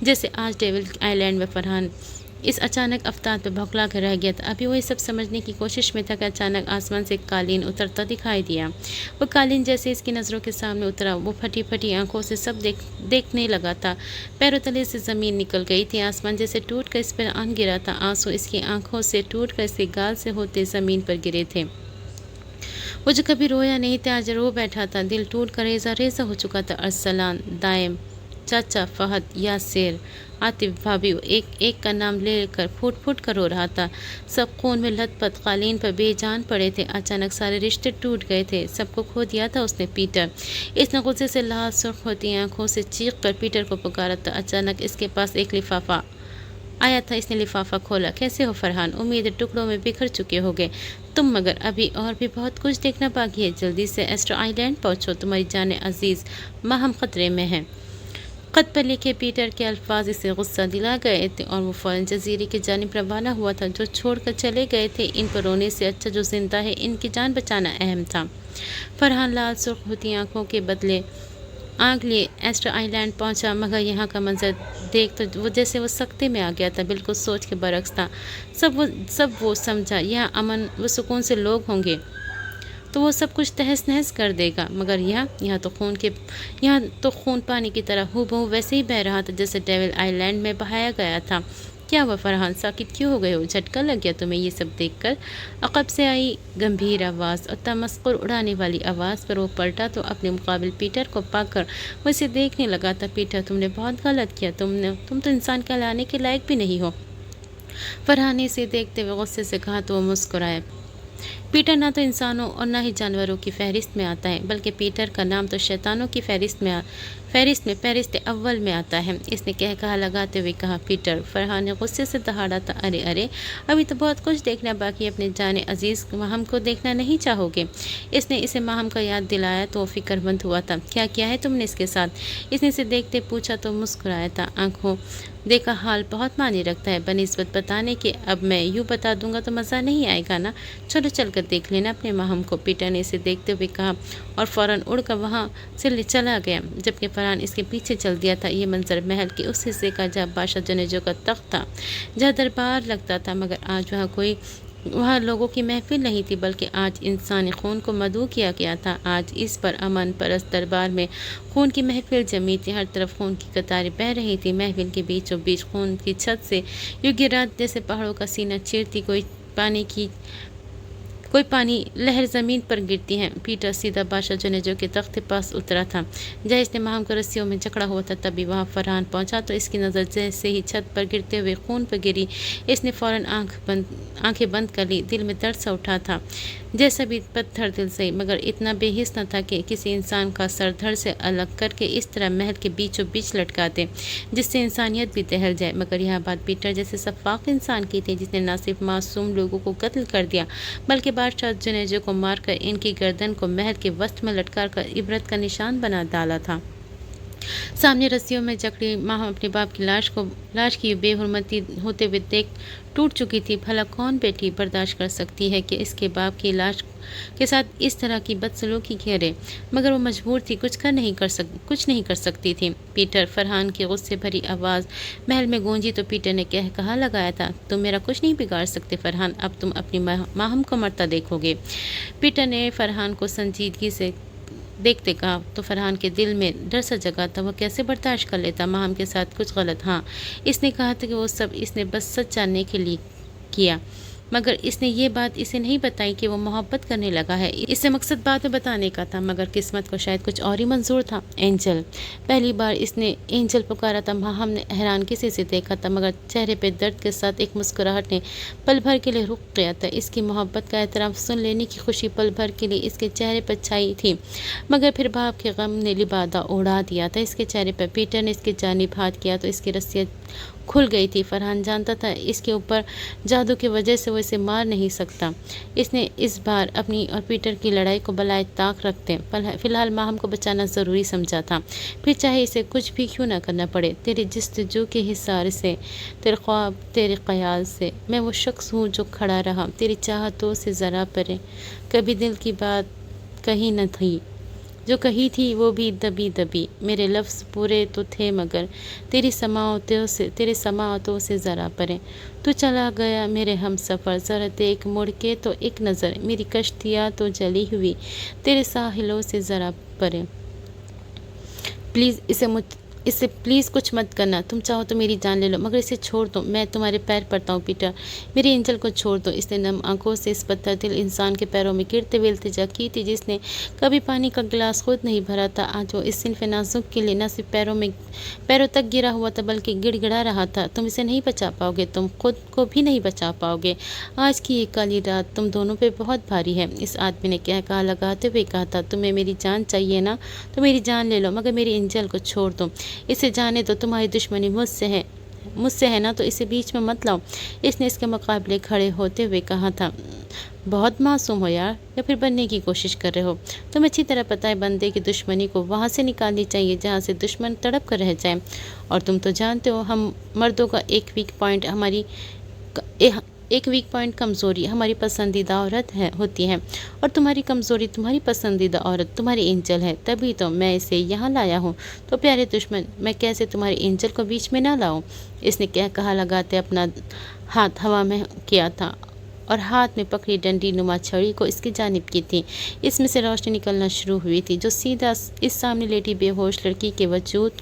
जैसे आज डेविल आइलैंड में फरहान इस अचानक अफ्तार पर भौखला कर रह गया था। अभी वो सब समझने की कोशिश में था कि अचानक आसमान से कालीन उतरता दिखाई दिया। वो कालीन जैसे इसकी नज़रों के सामने उतरा, वो फटी फटी आंखों से सब देखने लगा था। पैरों तले से ज़मीन निकल गई थी। आसमान जैसे टूट कर इस पर आन गिरा था। आंसू इसकी आंखों से टूट कर इसके गाल से होते ज़मीन पर गिरे थे। वो जो कभी रोया नहीं था, आज रो बैठा था। दिल टूट कर रेजा रेजा हो चुका था। अरसलान, दायम, चाचा, फहद, यासिर, आतिफ, भाभी एक एक का नाम लेकर फूट फूट कर रो रहा था। सब खून में लथपथ कालीन पर बेजान पड़े थे। अचानक सारे रिश्ते टूट गए थे। सबको खो दिया था उसने पीटर। इसने गुस्से से लाल सुर्ख होती आंखों से चीख कर पीटर को पुकारा था। अचानक इसके पास एक लिफाफा आया था। इसने लिफाफा खोला। कैसे हो फरहान? उम्मीद टुकड़ों में बिखर चुके होगे तुम, मगर अभी और भी बहुत कुछ देखना बाकी है। जल्दी से एस्ट्रो आइलैंड पहुंचो, तुम्हारी जान अजीज माहम खतरे में है। खत पर लिखे पीटर के अल्फाज इसे गुस्सा दिला गए थे और वो फ़ौरन जजीरे की जानिब रवाना हुआ था। जो छोड़कर चले गए थे, इन पर रोने से अच्छा जो जिंदा है इनकी जान बचाना अहम था। फरहान लाल सुर्ख होती आंखों के बदले आग लिए एस्ट्रो आइलैंड पहुंचा, मगर यहाँ का मंजर देख तो वो जैसे वो सकते में आ गया था। बिल्कुल सोच के बरक्स था। सब वो समझा यहाँ अमन व सुकून से लोग होंगे तो वो सब कुछ तहस नहस कर देगा, मगर यहाँ तो खून पानी की तरह हूबहू वैसे ही बह रहा था जैसे डेविल आइलैंड में बहाया गया था। क्या हुआ फरहान, साकित क्यों हो गए हो? झटका लग गया तुम्हें ये सब देखकर? अकब से आई गंभीर आवाज़ और तमस्कुर उड़ाने वाली आवाज़ पर वो पलटा तो अपने मुकाबिल पीटर को पाकर वो इसे देखने लगा था। पीटर, तुमने बहुत गलत किया। तुम तो इंसान कहलाने के लायक भी नहीं हो। फरहान ने इसे देखते हुए गुस्से से कहा तो वो मुस्कुराया। पीटर ना तो इंसानों और ना ही जानवरों की फहरिस्त में आता है, बल्कि पीटर का नाम तो शैतानों की फहरिस्त फहरिस्त अव्वल में आता है। इसने कहा लगाते हुए कहा। पीटर, फरहान ने गुस्से से दहाड़ा था। अरे अभी तो बहुत कुछ देखना बाकी। अपने जाने अजीज़ माहम को देखना नहीं चाहोगे? इसने इसे माहम का याद दिलाया तो वो फिक्रमंद हुआ था। क्या किया है तुमने इसके साथ? इसने इसे देखते पूछा तो मुस्कुराया था। आंखों देखा हाल बहुत मानी रखता है बनिस्बत बताने के। अब मैं यूँ बता दूंगा तो मज़ा नहीं आएगा ना। चलो चल कर देख लेना अपने माहम को। पीटर ने इसे देखते हुए कहा और फ़ौरन उड़कर वहाँ से चला गया, जबकि फरहान इसके पीछे चल दिया था। ये मंजर महल के उस हिस्से का जहाँ बादशाह जनेजो का तख्त था, जहाँ दरबार लगता था, मगर आज वहाँ लोगों की महफिल नहीं थी, बल्कि आज इंसानी खून को मदऊ किया गया था। आज इस पर अमन परस्त दरबार में खून की महफिल जमी थी। हर तरफ खून की कतारें बह रही थी। महफिल के बीचों बीच खून की छत से यूं गिरात जैसे पहाड़ों का सीना चीरती कोई पानी लहर ज़मीन पर गिरती है। पीटर सीधा बादशाह जनेजो के तख्त के पास उतरा था, जहाँ इसने माहम को रस्सियों में जकड़ा हुआ था। तभी वहाँ फरहान पहुँचा तो इसकी नज़र जैसे ही छत पर गिरते हुए खून पर गिरी, इसने फ़ौरन आंखें बंद कर ली। दिल में दर्द सा उठा था, जैसा भी पत्थर दिल से, मगर इतना बेहिस न था कि किसी इंसान का सर धड़ से अलग करके इस तरह महल के बीचों बीच लटका दे, जिससे इंसानियत भी दहल जाए। मगर यह बात पीटर जैसे सफाक इंसान की थी, जिसने न सिर्फ मासूम लोगों को कत्ल कर दिया, बल्कि बादशाह जनेजो को मारकर इनकी गर्दन को महल के वस्त में लटकार कर इबरत का निशान बना डाला था। सामने रस्सियों में जकड़ी माँ अपने बाप की लाश की बेहुरमती होते हुए देख टूट चुकी थी। भला कौन बेटी बर्दाश्त कर सकती है कि इसके बाप की लाश के साथ इस तरह की बदसलूकी करे, मगर वो मजबूर थी, कुछ नहीं कर सकती थी। पीटर, फरहान की गुस्से भरी आवाज़ महल में गूंजी तो पीटर ने कहा लगाया था, तुम मेरा कुछ नहीं बिगाड़ सकते फरहान, अब तुम अपनी माहम को मरता देखोगे। पीटर ने फरहान को संजीदगी से देखते कहा तो फरहान के दिल में डर सा जगा था। वो कैसे बर्दाश्त कर लेता माहम के साथ कुछ गलत। हाँ, इसने कहा था कि वो सब इसने बस सच जानने के लिए किया, मगर इसने ये बात इसे नहीं बताई कि वो मोहब्बत करने लगा है। इसे मकसद बाद में बताने का था, मगर किस्मत को शायद कुछ और ही मंजूर था। एंजल, पहली बार इसने एंजल पुकारा था। माहम ने हैरान किसी से देखा था, मगर चेहरे पे दर्द के साथ एक मुस्कुराहट ने पल भर के लिए रुक गया था। इसकी मोहब्बत का एतराफ़ सुन लेने की खुशी पल भर के लिए इसके चेहरे पर छाई थी, मगर फिर बाप के गम ने लिबादा उड़ा दिया था इसके चेहरे पर। पीटर ने इसकी जानिब हाथ किया तो इसकी रस्सियाँ खुल गई थी। फरहान जानता था इसके ऊपर जादू की वजह से वो इसे मार नहीं सकता। इसने इस बार अपनी और पीटर की लड़ाई को बलाए ताक रखते फिलहाल माहम को बचाना ज़रूरी समझा था, फिर चाहे इसे कुछ भी क्यों ना करना पड़े। तेरी जस्तजू के हिसार से, तेरे ख्वाब, तेरे ख्याल से मैं वो शख्स हूँ जो खड़ा रहा तेरी चाहतों से ज़रा परे। कभी दिल की बात कही न थी, जो कही थी वो भी दबी दबी। मेरे लफ्ज़ पूरे तो थे, मगर तेरी समाअतों से ज़रा परे। तू चला गया मेरे हम सफ़र, ज़रा देख मुड़ के तो एक नज़र। मेरी कश्तियाँ तो जली हुई तेरे साहिलों से ज़रा परे। प्लीज़ इससे प्लीज़ कुछ मत करना। तुम चाहो तो मेरी जान ले लो, मगर इसे छोड़ दो। मैं तुम्हारे पैर पड़ता हूँ पीटर, मेरी एंजल को छोड़ दो। इसने नम आंखों से इस पत्थर दिल इंसान के पैरों में गिरते हुए इल्तिजा की थी, जिसने कभी पानी का गिलास खुद नहीं भरा था। आज वो इस सिनफ नाजुक के लिए न सिर्फ पैरों तक गिरा हुआ था, बल्कि गिड़गिड़ा रहा था। तुम इसे नहीं बचा पाओगे, तुम खुद को भी नहीं बचा पाओगे। आज की ये काली रात तुम दोनों पे बहुत भारी है। इस आदमी ने कहा लगाते हुए कहा था, तुम्हें मेरी जान चाहिए ना, तो मेरी जान ले लो, मगर मेरी एंजल को छोड़ दो। इसे जाने दो, तुम्हारी दुश्मनी मुझसे है ना, तो इसे बीच में मत लाओ। इसने इसके मुकाबले खड़े होते हुए कहा था, बहुत मासूम हो यार, या फिर बनने की कोशिश कर रहे हो। तुम्हें अच्छी तरह पता है बंदे की दुश्मनी को वहाँ से निकालनी चाहिए जहाँ से दुश्मन तड़प कर रह जाए। और तुम तो जानते हो हम मर्दों का एक वीक पॉइंट कमज़ोरी हमारी पसंदीदा औरत होती है, और तुम्हारी कमज़ोरी तुम्हारी पसंदीदा औरत तुम्हारी एंजल है। तभी तो मैं इसे यहाँ लाया हूँ। तो प्यारे दुश्मन, मैं कैसे तुम्हारी एंजल को बीच में ना लाऊं? इसने कहा लगाते अपना हाथ हवा में किया था और हाथ में पकड़ी डंडी नुमा छड़ी को इसकी जानिब की थी। इसमें से रोशनी निकलना शुरू हुई थी, जो सीधा इस सामने लेटी बेहोश लड़की के वजूद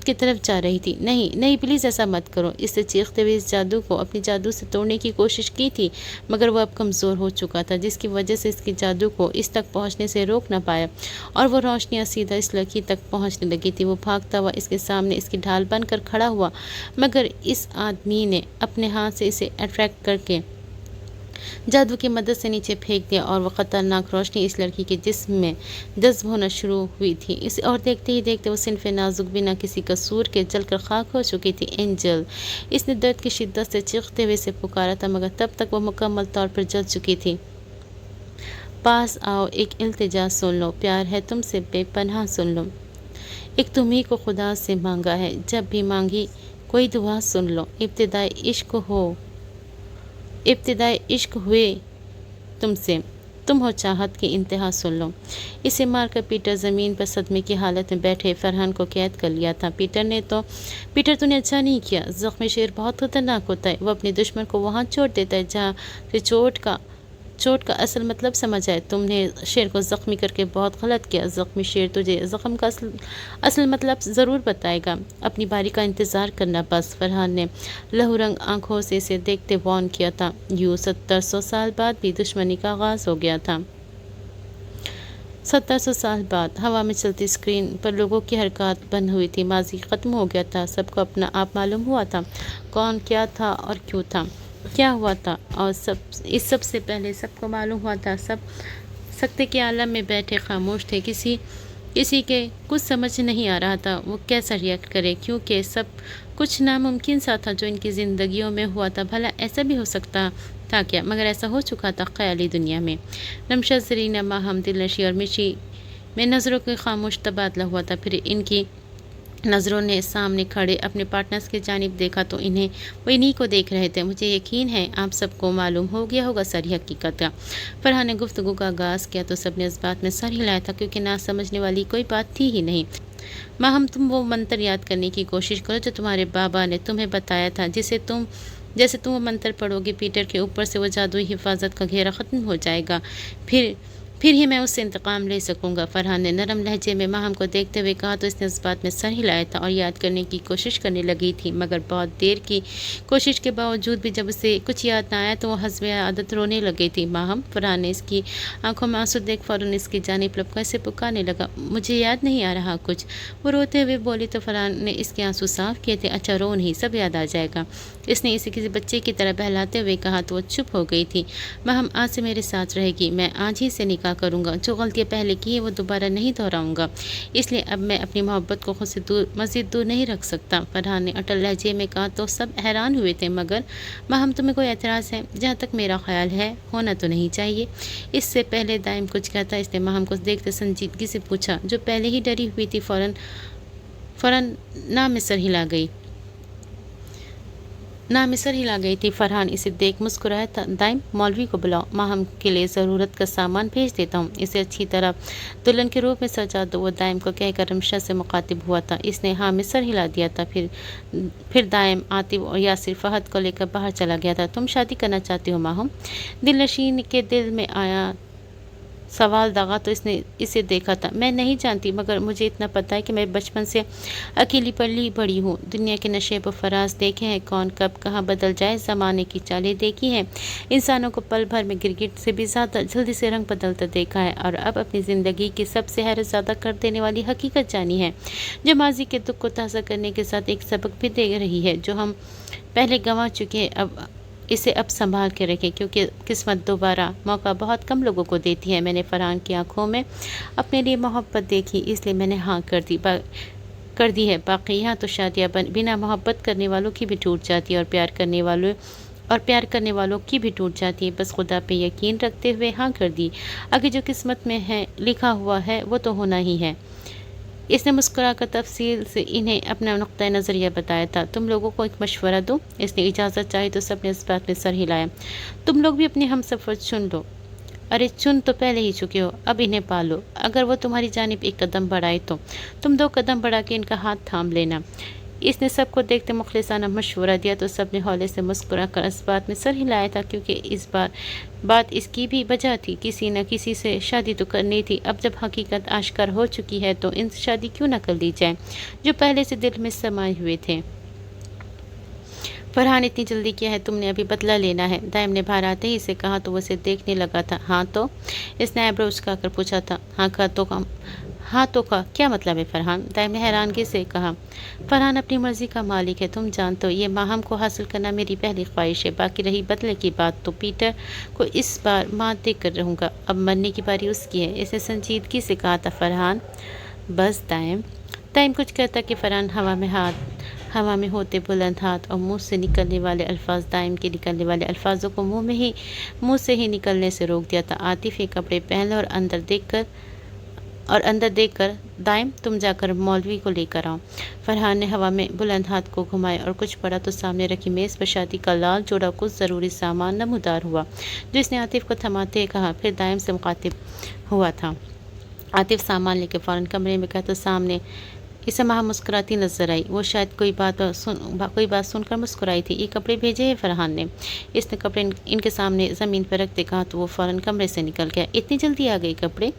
की तरफ जा रही थी। नहीं नहीं, प्लीज़ ऐसा मत करो। इससे चीखते हुए इस जादू को अपनी जादू से तोड़ने की कोशिश की थी, मगर वह अब कमज़ोर हो चुका था, जिसकी वजह से इसकी जादू को इस तक पहुँचने से रोक ना पाया, और वो रोशनियाँ सीधा इस लड़की तक पहुँचने लगी थी। वो भागता हुआ इसके सामने इसकी ढाल बनकर खड़ा हुआ, मगर इस आदमी ने अपने हाथ से इसे अट्रैक्ट करके जादू की मदद से नीचे फेंक दिया, और वह खतरनाक रोशनी इस लड़की के जिस्म में जज्ब होना शुरू हुई थी। इसे और देखते ही देखते वो सिनफ नाजुक बिना किसी कसूर के जलकर खाक हो चुकी थी। एंजल, इसने दर्द की शिद्दत से चीखते हुए से पुकारा था, मगर तब तक वो मुकम्मल तौर पर जल चुकी थी। पास आओ, एक इल्तिजा सुन लो, प्यार है तुमसे बेपनाह सुन लो। एक तुम्ही को खुदा से मांगा है, जब भी मांगी कोई दुआ सुन लो। इब्तिदाई इश्क हुए तुमसे, तुम हो चाहत की इंतहा सुन लो। इसे मारकर पीटर ज़मीन पर सदमे की हालत में बैठे फरहान को कैद कर लिया था। पीटर तूने अच्छा नहीं किया। ज़ख्मी शेर बहुत खतरनाक होता है, वो अपने दुश्मन को वहाँ चोट देता है जहाँ से चोट का असल मतलब समझ आए। तुमने शेर को ज़ख्मी करके बहुत गलत किया। ज़ख्मी शेर तुझे ज़ख्म का असल मतलब ज़रूर बताएगा। अपनी बारी का इंतज़ार करना बस। फरहान ने लहूरंग आंखों से इसे देखते वार्न किया था। यूँ 1700 साल बाद भी दुश्मनी का आगाज़ हो गया था। 1700 साल बाद हवा में चलती स्क्रीन पर लोगों की हरकत बंद हुई थी। माजी ख़त्म हो गया था। सबको अपना आप मालूम हुआ था कौन क्या था और क्यों था, क्या हुआ था, और सबसे पहले सबको मालूम हुआ था सब सख्ते के आलम में बैठे खामोश थे। किसी के कुछ समझ नहीं आ रहा था वो कैसा रिएक्ट करे, क्योंकि सब कुछ नामुमकिन सा था जो इनकी ज़िंदगियों में हुआ था। भला ऐसा भी हो सकता था क्या? मगर ऐसा हो चुका था ख़याली दुनिया में। नमशा, जरीना, माहम, दिलनशी और मिशी में नज़रों के खामोश तबादला हुआ था। फिर इनकी नज़रों ने सामने खड़े अपने पार्टनर्स की जानिब देखा तो वो इन्हीं को देख रहे थे। मुझे यकीन है आप सबको मालूम हो गया होगा सारी हकीकत का। फरहान ने गुफ्तगू का आगाज़ किया तो सबने इस बात में सर हिलाया था, क्योंकि ना समझने वाली कोई बात थी ही नहीं। माहम, तुम वो मंत्र याद करने की कोशिश करो जो तुम्हारे बाबा ने तुम्हें बताया था। जैसे तुम वो मंत्र पढ़ोगे, पीटर के ऊपर से वो जादुई हिफाजत का घेरा ख़त्म हो जाएगा। फिर ही मैं उससे इंतकाम ले सकूँगा। फरहान ने नरम लहजे में माहम को देखते हुए कहा तो इसने इस बात में सर हिलाया था और याद करने की कोशिश करने लगी थी, मगर बहुत देर की कोशिश के बावजूद भी जब उसे कुछ याद ना आया तो वो हस्बे आदत रोने लगी थी। माहम, फरहान ने इसकी आंखों में आंसू देख फ़ौरन इसकी जानिब लपका से पुकारने लगा। मुझे याद नहीं आ रहा कुछ, वो रोते हुए बोली तो फरहान ने इसके आंसू साफ किए थे। अच्छा रो नहीं, सब याद आ जाएगा, इसने इसे किसी बच्चे की तरह बहलाते हुए कहा तो वो चुप हो गई थी। माहम, आज से मेरे साथ रहेगी, मैं आज ही से निकाह करूँगा, जो गलतियाँ पहले की है वो दोबारा नहीं दोहराऊँगा, इसलिए अब मैं अपनी मोहब्बत को खुद से मज़ीद दूर नहीं रख सकता। फरहान ने अटल लहजे में कहा तो सब हैरान हुए थे। मगर माहम, तुम्हें कोई एतराज़ है? जहाँ तक मेरा ख्याल है होना तो नहीं चाहिए। इससे पहले दाइम कुछ कहता, इसने माहम को देखते संजीदगी से पूछा, जो पहले ही डरी हुई थी फ़ौरन ना में सर हिला गई थी। फरहान इसे देख मुस्कुराया था। दाइम, मौलवी को बुलाओ, माहम के लिए ज़रूरत का सामान भेज देता हूँ, इसे अच्छी तरह दुल्हन के रूप में सजा दो। वो दाइम को कहकर रमशा से मुखातिब हुआ था। इसने हाँ में सर हिला दिया था। फिर दाइम आतिफ और यासिर फहद को लेकर बाहर चला गया था। तुम शादी करना चाहती हो माहम? दिलनशीन के दिल में आया सवाल दागा तो इसने इसे देखा था। मैं नहीं जानती, मगर मुझे इतना पता है कि मैं बचपन से अकेली पली बड़ी हूँ। दुनिया के नशे व फराज देखे हैं, कौन कब कहाँ बदल जाए, ज़माने की चालें देखी हैं, इंसानों को पल भर में गिरगिट से भी ज़्यादा जल्दी से रंग बदलता देखा है, और अब अपनी ज़िंदगी की सबसे हैरत ज़्यादा कर देने वाली हकीकत जानी है, जो माजी के दुख को ताज़ा करने के साथ एक सबक भी दे रही है, जो हम पहले गंवा चुके हैं। अब इसे अब संभाल के रखें, क्योंकि किस्मत दोबारा मौका बहुत कम लोगों को देती है। मैंने फरहान की आंखों में अपने लिए मोहब्बत देखी, इसलिए मैंने हाँ कर दी है। बाकी यहाँ तो शादियाँ बिना मोहब्बत करने वालों की भी टूट जाती है, और प्यार करने वालों की भी टूट जाती है। बस खुदा पे यकीन रखते हुए हाँ कर दी। आगे जो किस्मत में है लिखा हुआ है वो तो होना ही है। इसने मुस्कुराकर तफसील से इन्हें अपना नुक्ता नज़रिया बताया था। तुम लोगों को एक मशवरा दूँ? इसने इजाज़त चाही तो सबने इस बात में सर हिलाया। तुम लोग भी अपने हमसफ़र चुन लो। अरे चुन तो पहले ही चुके हो, अब इन्हें पालो। अगर वो तुम्हारी जानिब एक कदम बढ़ाए तो तुम 2 कदम बढ़ा के इनका हाथ थाम लेना। इसने सबको देखते मुखलिसाना मशवरा दिया तो सबने हौले से मुस्कुरा कर इस बात में सर हिलाया था, क्योंकि इस बात इसकी भी वजह थी। किसी न किसी से शादी तो करनी थी। अब जब हकीकत आश्कार हो चुकी है तो इनसे शादी क्यों न कर ली जाए, जो पहले से दिल में समाये हुए थे। फरहान, इतनी जल्दी क्या है, तुमने अभी बदला लेना है? दाइम ने बाहर आते ही इसे कहा तो वो उसे देखने लगा था। हाँ तो? इसने आईब्रो उचका कर पूछा था। हाँ तो का क्या मतलब है फरहान? दाइम ने हैरानगी से कहा। फरहान अपनी मर्जी का मालिक है, तुम जानते हो। ये माहम को हासिल करना मेरी पहली ख्वाहिश है। बाकी रही बदले की बात तो पीटर को इस बार मात दे कर रहूँगा, अब मरने की बारी उसकी है, इसे संजीदगी से कहा था फरहान। बस दाइम कुछ कहता कि फरहान हवा में होते बुलंद हाथ और मुंह से निकलने वाले अल्फाज दाइम के निकलने वाले अल्फाजों को मुंह से ही निकलने से रोक दिया था। आतिफ ये कपड़े पहन लो और अंदर देखकर दाइम तुम जाकर मौलवी को लेकर आओ। फरहान ने हवा में बुलंद हाथ को घुमाया और कुछ पड़ा तो सामने रखी मेज़ पर शादी का लाल जोड़ा कुछ ज़रूरी सामान नमूदार हुआ, जो इसने आतिफ को थमाते हुए कहा। फिर दाइम से मुखातिब हुआ था। आतिफ सामान लेके फ़ौरन कमरे में गया तो सामने इसे माह मुस्कुराती नजर आई। वो शायद कोई बात सुनकर मुस्कुराई थी। ये कपड़े भेजे हैं फरहान ने। इसने कपड़े इनके सामने ज़मीन पर रखते कहा तो वो फ़ौरन कमरे से निकल गया। इतनी जल्दी आ गई कपड़े?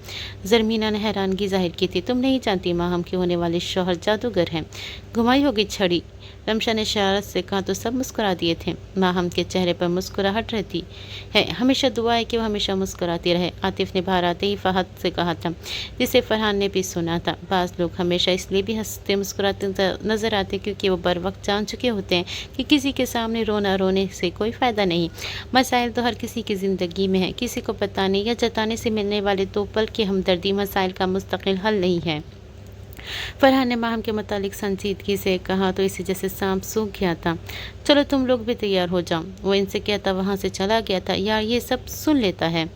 ज़रमीना ने हैरानगी जाहिर की थी। तुम नहीं जानती माहम के होने वाले शौहर जादूगर हैं। घुमाई होगी छड़ी, रमशा ने शरारत से कहा तो सब मुस्कुरा दिए थे। माहम के चेहरे पर मुस्कुराहट रहती है। हमेशा दुआ है कि वो हमेशा मुस्कुराती रहे, आतिफ ने बाहर आते ही फहद से कहा था, जिसे फरहान ने भी सुना था। बाज़ लोग हमेशा इसलिए भी हंसते मुस्कुराते नज़र आते क्योंकि वो बर वक्त जान चुके होते हैं कि किसी के सामने रोने से कोई फ़ायदा नहीं। मसाइल तो हर किसी की ज़िंदगी में है, किसी को बताने या जताने से मिलने वाले 2 पल की हमदर्दी मसाइल का मुस्तकिल हल नहीं है। फरहान ने माहम के मुतालिक संजीदगी से कहा तो इसे जैसे सांप सूख गया था। चलो तुम लोग भी तैयार हो जाओ। वो इनसे कहता वहाँ से चला गया था। यार ये सब सुन लेता है।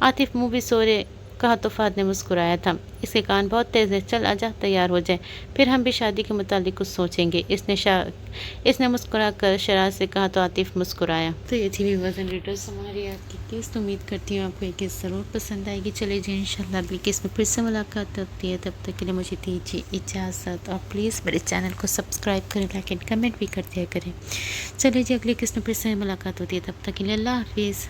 आतिफ मुँह भी सोरे कहा तो फहद ने मुस्कुराया था। इसके कान बहुत तेज़ है, चल आजा तैयार हो जाए, फिर हम भी शादी के मुतालिक कुछ सोचेंगे। इसने मुस्कुरा कर शरारत से कहा तो आतिफ मुस्कुराया। तो ये थी वज़न रीडर्स हमारी आज की किस्त। उम्मीद करती हूँ आपको ये किस्त ज़रूर पसंद आएगी। चले जी इंशाल्लाह अगली किस्त में फिर से मुलाकात होती है। तब तक के लिए मुझे दीजिए इजाज़त और प्लीज़ मेरे चैनल को सब्सक्राइब करें, लाइक एंड कमेंट भी कर दिया करें। चले जी अगली किस्त में फिर से मुलाकात होती है। तब तक के लिए अल्लाह हाफिज़।